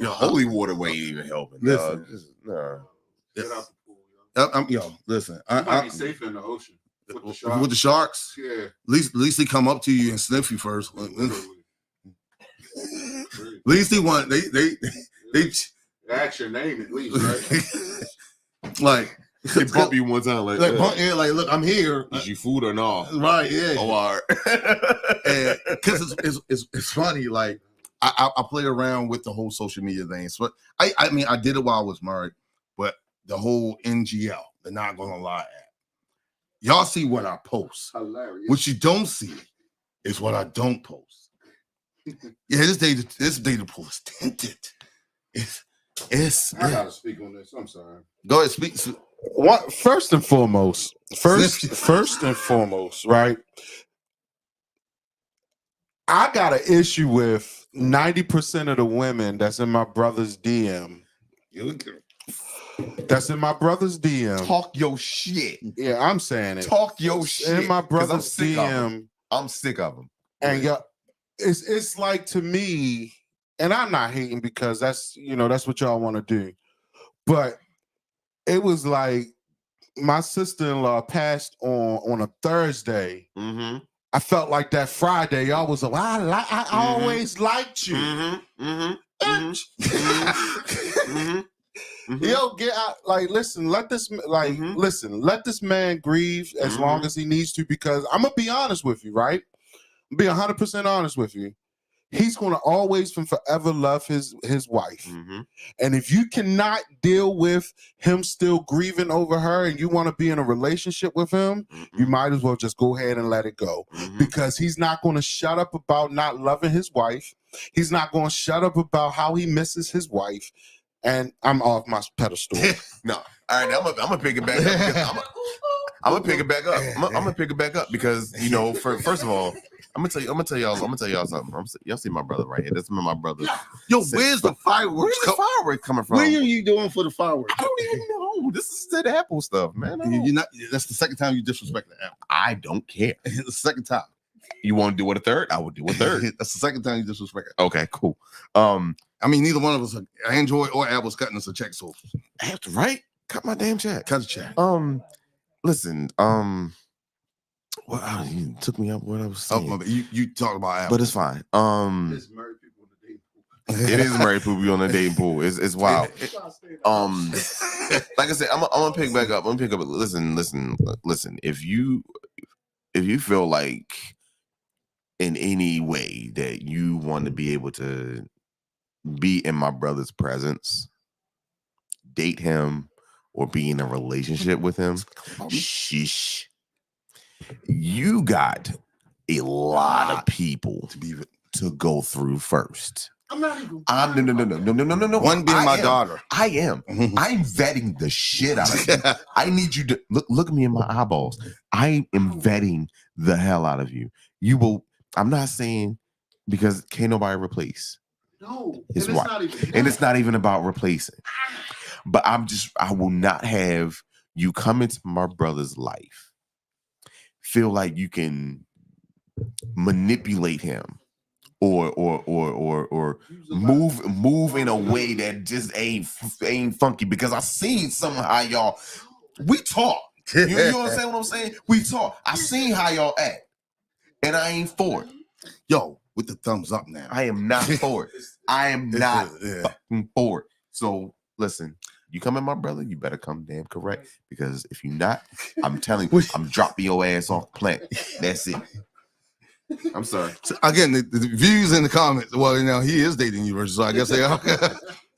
Speaker 1: Holy water ain't even helping.
Speaker 2: Listen,
Speaker 4: Get out the pool,
Speaker 2: listen.
Speaker 4: You might be safer in the ocean
Speaker 2: with the sharks.
Speaker 4: Yeah.
Speaker 2: At least they come up to you and sniff you first. At least they want they
Speaker 4: That's your name at least, right?
Speaker 2: Like
Speaker 1: they bump you one time, like
Speaker 2: look, I'm here.
Speaker 1: Is you food or not?
Speaker 2: Right, yeah.
Speaker 1: Oh, all
Speaker 2: right. Because it's funny, like I play around with the whole social media thing. So I mean, I did it while I was married, but the whole NGL, the not gonna lie app. Y'all see what I post.
Speaker 4: Hilarious.
Speaker 2: What you don't see is what I don't post. This data pool is tinted.
Speaker 4: I gotta speak on this. I'm sorry.
Speaker 2: Go ahead, speak.
Speaker 6: First and foremost, right? I got an issue with 90% of the women that's in my brother's DM That's in my brother's DM.
Speaker 1: Talk your shit.
Speaker 6: Yeah, I'm saying it.
Speaker 1: Talk your shit.
Speaker 6: In my
Speaker 1: 'Cause
Speaker 6: brother's
Speaker 1: I'm sick of 'em.
Speaker 6: DM.
Speaker 1: I'm sick of them.
Speaker 6: And yeah, it's like, to me, and I'm not hating because that's what y'all want to do. But it was like my sister-in-law passed on a Thursday.
Speaker 1: Mm-hmm.
Speaker 6: I felt like that Friday, y'all was like, I always liked you. Yo, get out. Like, listen, let this man grieve as long as he needs to, because I'm gonna be honest with you, right? I'll be 100% honest with you. He's gonna always and forever love his wife. And if you cannot deal with him still grieving over her and you want to be in a relationship with him, you might as well just go ahead and let it go. Because he's not going to shut up about not loving his wife. He's not going to shut up about how he misses his wife. And I'm off my pedestal.
Speaker 1: No. All right, I'm gonna pick it back up. I'm gonna pick it back up. I'm gonna pick it back up because, first of all, I'm gonna tell y'all something. Y'all see my brother right here. This is my brother.
Speaker 2: Yo, where's the fireworks?
Speaker 1: Where's the fireworks coming from?
Speaker 2: Where are you doing for the fireworks?
Speaker 1: I don't even know. This is that Apple stuff, man.
Speaker 2: You're not. That's the second time you disrespect the Apple.
Speaker 1: I don't care.
Speaker 2: It's the second time.
Speaker 1: You want to do it a third? I would do a third.
Speaker 2: That's the second time you disrespect it.
Speaker 1: Okay, cool.
Speaker 2: I mean, neither one of us are Android or Apple's cutting us a check, so
Speaker 1: I have to cut my damn check.
Speaker 2: Cut a check.
Speaker 1: Listen, well, you took me up what I was saying.
Speaker 2: Oh, you talk about Apple,
Speaker 1: but it's fine.
Speaker 4: It's married people on the dating pool.
Speaker 1: It is married people on the dating pool. It's wild. Like I said, I'm gonna pick back up. I'm gonna pick up. Listen. If you feel like in any way that you want to be able to be in my brother's presence, date him, or be in a relationship with him, sheesh. You got a lot of people to go through first.
Speaker 4: I'm not even.
Speaker 1: No.
Speaker 2: One being my daughter.
Speaker 1: I am. I'm vetting the shit out of you. I need you to look at me in my eyeballs. I am vetting the hell out of you. You will. I'm not saying because can't nobody replace.
Speaker 4: No,
Speaker 1: his wife. And it's not even about replacing. But I will not have you come into my brother's life, feel like you can manipulate him or move in a way that just ain't funky, because I seen somehow we talk. You understand what I'm saying? We talk. I seen how y'all act, and I ain't for it.
Speaker 2: Yo, with the thumbs up now.
Speaker 1: I am not for it. I am not fucking for it. So listen, you come in my brother, you better come damn correct, because if you're not, I'm telling you, I'm dropping your ass off the planet. That's it. I'm sorry.
Speaker 2: So again, the views in the comments. Well, he is dating you, so I guess they are.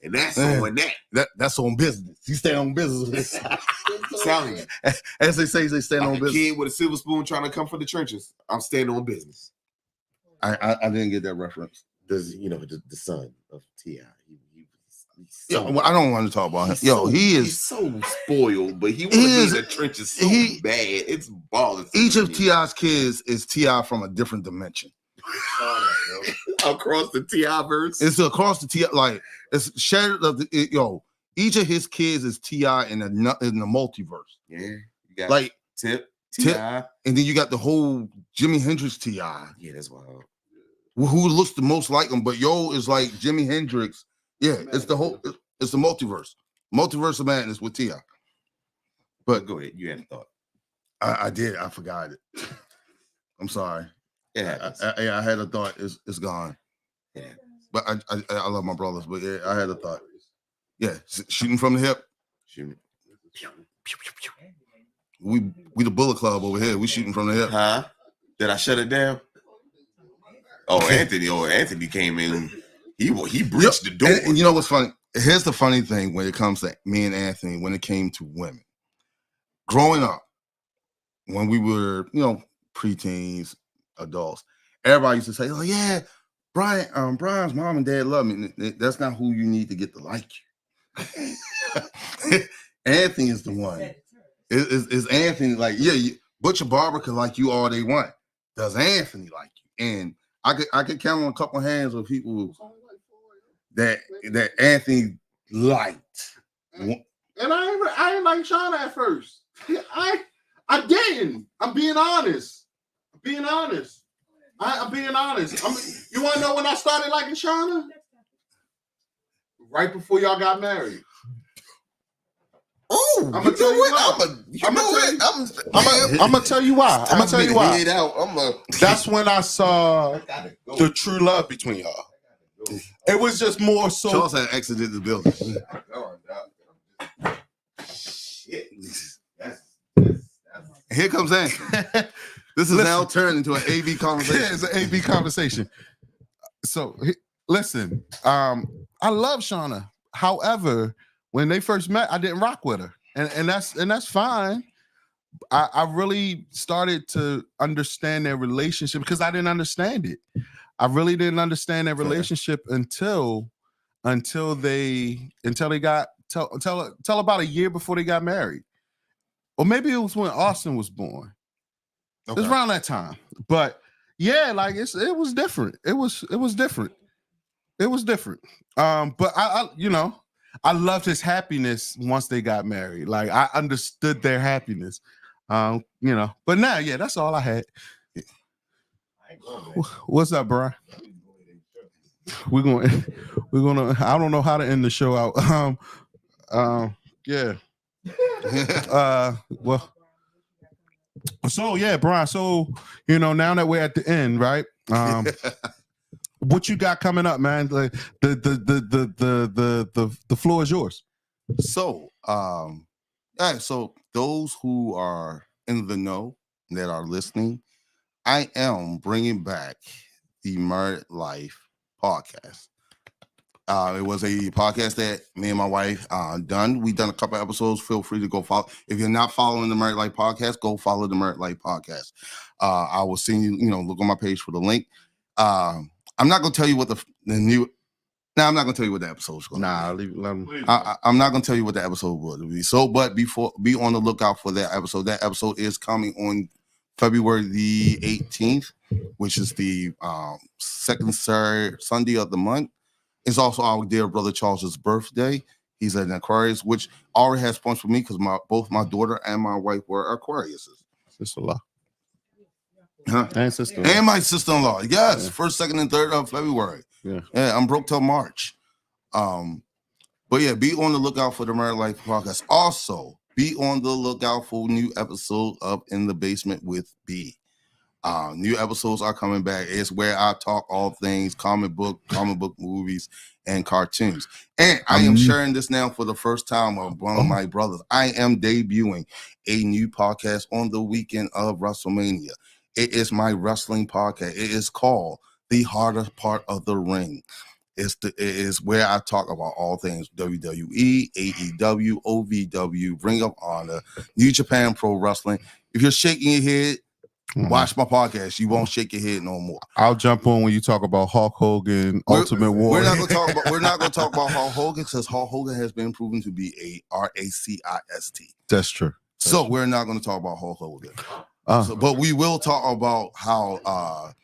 Speaker 1: And that's on
Speaker 2: that's on business. He stay on business.
Speaker 1: Telling you.
Speaker 2: As they say, they stand on business.
Speaker 1: Kid with a silver spoon trying to come from the trenches. I'm standing on business.
Speaker 2: I didn't get that reference.
Speaker 1: The son of T.I.
Speaker 2: I don't want to talk about him. He's
Speaker 1: so spoiled, but he was in the trenches so bad. It's balling.
Speaker 2: Each of T.I.'s kids is T.I. from a different dimension.
Speaker 1: Across the T.I. verse.
Speaker 2: It's across the T.I. Like it's shared of each of his kids is T.I. in the multiverse.
Speaker 1: Yeah, you got
Speaker 2: like
Speaker 1: Tip,
Speaker 2: and then you got the whole Jimi Hendrix T.I.
Speaker 1: Yeah, that's wild.
Speaker 2: Who looks the most like him? But is like Jimi Hendrix. Yeah, it's the multiverse. Multiverse of madness with T.I. But
Speaker 1: go ahead. You had a thought.
Speaker 2: I did. I forgot it. I'm sorry.
Speaker 1: Yeah,
Speaker 2: I had a thought. It's gone.
Speaker 1: Yeah.
Speaker 2: But I love my brothers. But yeah, I had a thought. Yeah, shooting from the hip.
Speaker 1: Shooting.
Speaker 2: We the Bullet Club over here. We shooting from the hip.
Speaker 1: Huh? Did I shut it down? Oh, Anthony came in. He breached the door.
Speaker 2: And you know what's funny? Here's the funny thing when it comes to me and Anthony, when it came to women. Growing up, when we were, preteens, adults, everybody used to say, "Oh yeah, Brian's mom and dad love me." That's not who you need to get to like you. Anthony is the one. Is Anthony like, Butcher Barber can like you all they want. Does Anthony like you? And I could count on a couple hands of people that Anthony liked.
Speaker 4: And I ain't like Shauna at first. I didn't. I'm being honest. I'm being honest. You want to know when I started liking Shauna? Right before y'all got married.
Speaker 1: Oh,
Speaker 4: I'm gonna tell you why. I'm gonna tell you why. That's when I saw the true love between y'all. It was just more so.
Speaker 2: Charles had exited the building.
Speaker 1: Shit.
Speaker 2: Here comes Anthony. This is now turned into an AV conversation.
Speaker 6: Yeah, it's an AV conversation. So listen, I love Shauna. However, when they first met, I didn't rock with her, and that's fine. I really started to understand their relationship because I didn't understand it. I really didn't understand their relationship until they got till about a year before they got married, or maybe it was when Austin was born. Okay. It was around that time, but yeah, like it was different. It was different. It was different. But I loved his happiness once they got married. Like I understood their happiness. But now, yeah, that's all I had. What's up, Brian? We're gonna. I don't know how to end the show out. Yeah. Well. So yeah, Brian. So now that we're at the end, right? What you got coming up, man? Like the floor is yours.
Speaker 2: So, so those who are in the know that are listening, I am bringing back the Married Life podcast. It was a podcast that me and my wife done. We've done a couple episodes. Feel free to go follow. If you're not following the Married Life podcast, go follow the Married Life podcast. I will send you, look on my page for the link. I'm not going to tell you what the new. Now I'm not going to tell you what the episode is going to be. I'm not going to tell you what the episode will be. So, but be on the lookout for that episode. That episode is coming on February the 18th, which is the second Sunday of the month. It's also our dear brother Charles's birthday. He's an Aquarius, which already has points for me because both my daughter and my wife were Aquariuses.
Speaker 6: Sister-in-law.
Speaker 2: Huh?
Speaker 6: And sister-in-law.
Speaker 2: And my sister-in-law. Yes, yeah. 1st, 2nd, and 3rd of February. Yeah, I'm broke till March. But yeah, be on the lookout for the Married Life podcast. Also, be on the lookout for new episode of In the Basement with B. New episodes are coming back. It's where I talk all things comic book movies, and cartoons. And I am sharing this now for the first time with one of my brothers. I am debuting a new podcast on the weekend of WrestleMania. It is my wrestling podcast. It is called The Harder Part of the Ring. It is where I talk about all things WWE, AEW, OVW, Ring of Honor, New Japan Pro Wrestling. If you're shaking your head, watch my podcast. You won't shake your head no more.
Speaker 6: I'll jump on when you talk about Hulk Hogan, Ultimate Warrior.
Speaker 2: We're not going to talk about Hulk Hogan because Hulk Hogan has been proven to be a racist.
Speaker 6: That's true.
Speaker 2: We're not going to talk about Hulk Hogan. But we will talk about how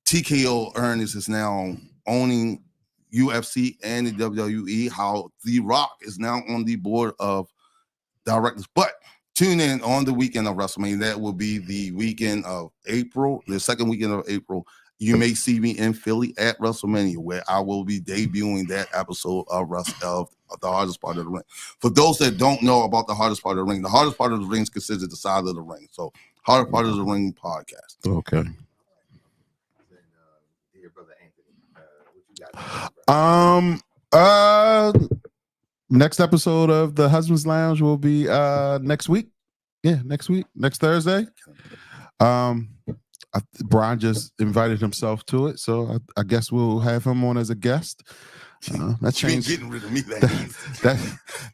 Speaker 2: TKO Ernest is now owning UFC and the WWE. How The Rock is now on the board of directors. But tune in on the weekend of WrestleMania. That will be the weekend of April, the second weekend of April. You may see me in Philly at WrestleMania, where I will be debuting that episode of The Hardest Part of the Ring. For those that don't know about The Hardest Part of the Ring, The Hardest Part of the Ring is considered the side of the ring. So, Hardest Part of the Ring podcast.
Speaker 6: Okay.
Speaker 4: Dear brother Anthony,
Speaker 6: what you got? Next episode of the Husband's Lounge will be next week. Yeah, next week, next Thursday. Brian just invited himself to it, so I guess we'll have him on as a guest. That changes.
Speaker 2: Getting rid of me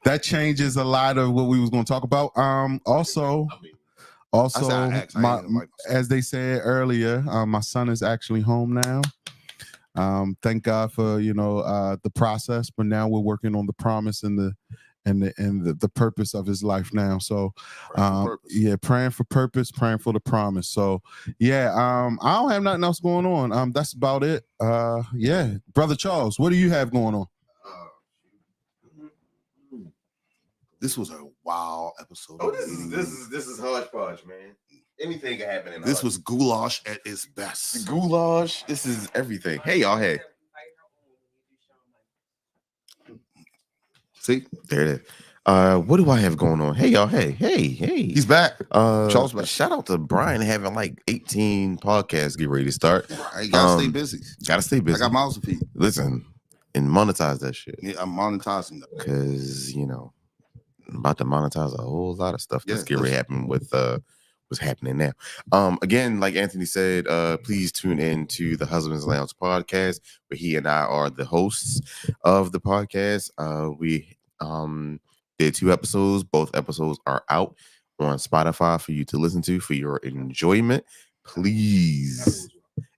Speaker 6: that changes a lot of what we was going to talk about. Also, as they said earlier, my son is actually home now. Thank God for the process, but now we're working on the promise and the purpose of his life now. So praying for purpose, praying for the promise. So I don't have nothing else going on. That's about it. Brother Charles, what do you have going on?
Speaker 2: This was a wild episode.
Speaker 1: Oh, this is Hodgepodge, man. Anything can happen in
Speaker 2: This was goulash at its best.
Speaker 1: goulash. This is everything. Hey, y'all. Hey.
Speaker 2: See?
Speaker 1: There it is. What do I have going on? Hey, y'all. Hey.
Speaker 2: He's back. Charles back.
Speaker 1: Shout out to Brian having like 18 podcasts get ready to start.
Speaker 2: I gotta stay busy.
Speaker 1: Gotta stay busy.
Speaker 2: I got mouths to feed.
Speaker 1: Listen, and monetize that shit.
Speaker 2: Yeah, I'm monetizing that.
Speaker 1: Because, I'm about to monetize a whole lot of stuff that's getting ready to happen with what's happening now. Again, like Anthony said, please tune in to the Husbands Lounge podcast, where he and I are the hosts of the podcast. We did 2 episodes. Both episodes are out on Spotify for you to listen to for your enjoyment. Please.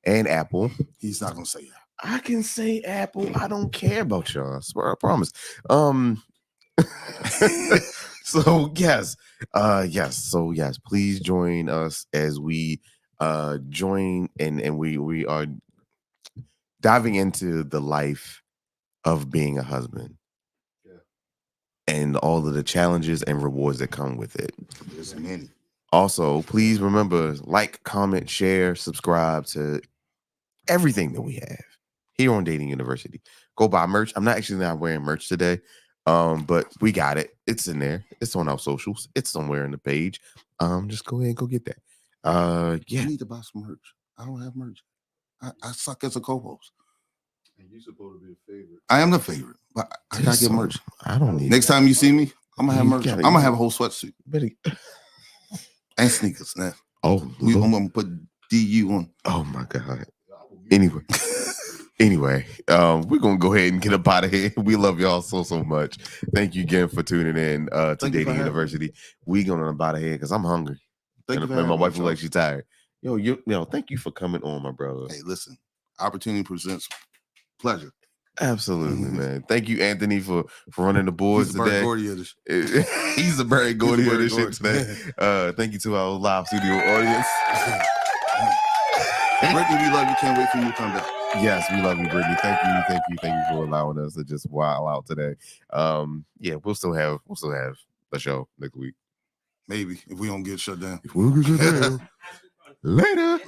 Speaker 1: And Apple.
Speaker 2: He's not gonna say that.
Speaker 1: I can say Apple. I don't care about y'all. I swear, I promise. So yes. So yes, please join us as we join and we are diving into the life of being a husband. And all of the challenges and rewards that come with it.
Speaker 2: There's many.
Speaker 1: Also, please remember, like, comment, share, subscribe to everything that we have here on Dating University. Go buy merch. I'm not wearing merch today, but we got it. It's in there. It's on our socials. It's somewhere in the page. Just go ahead and go get that. Yeah.
Speaker 2: You need to buy some merch. I don't have merch. I suck as a co-host.
Speaker 4: And you're supposed to be a favorite.
Speaker 2: I am the favorite, but I gotta get merch.
Speaker 1: I don't need.
Speaker 2: Next time you see me, I'm gonna have merch. I'm gonna have a whole sweatsuit and sneakers. Now, I'm gonna put DU on.
Speaker 1: Oh my god. Anyway, we're gonna go ahead and get up out of here. We love y'all so much. Thank you again for tuning in to Dating University. We gonna up out of here because I'm hungry. And my wife looks like she's tired. Yo, thank you for coming on, my brother.
Speaker 2: Hey, listen, opportunity presents pleasure.
Speaker 1: Absolutely, man. Thank you, Anthony, for running the boards today. He's the Barry Gordy of this shit today. Thank you to our live studio audience.
Speaker 2: Brittany, we love you. Can't wait for you to come back.
Speaker 1: Yes, we love you, Brittany. Thank you for allowing us to just wild out today. Yeah, we'll still have a show next week.
Speaker 2: Maybe if we don't get shut down.
Speaker 1: If we don't get shut down. Later.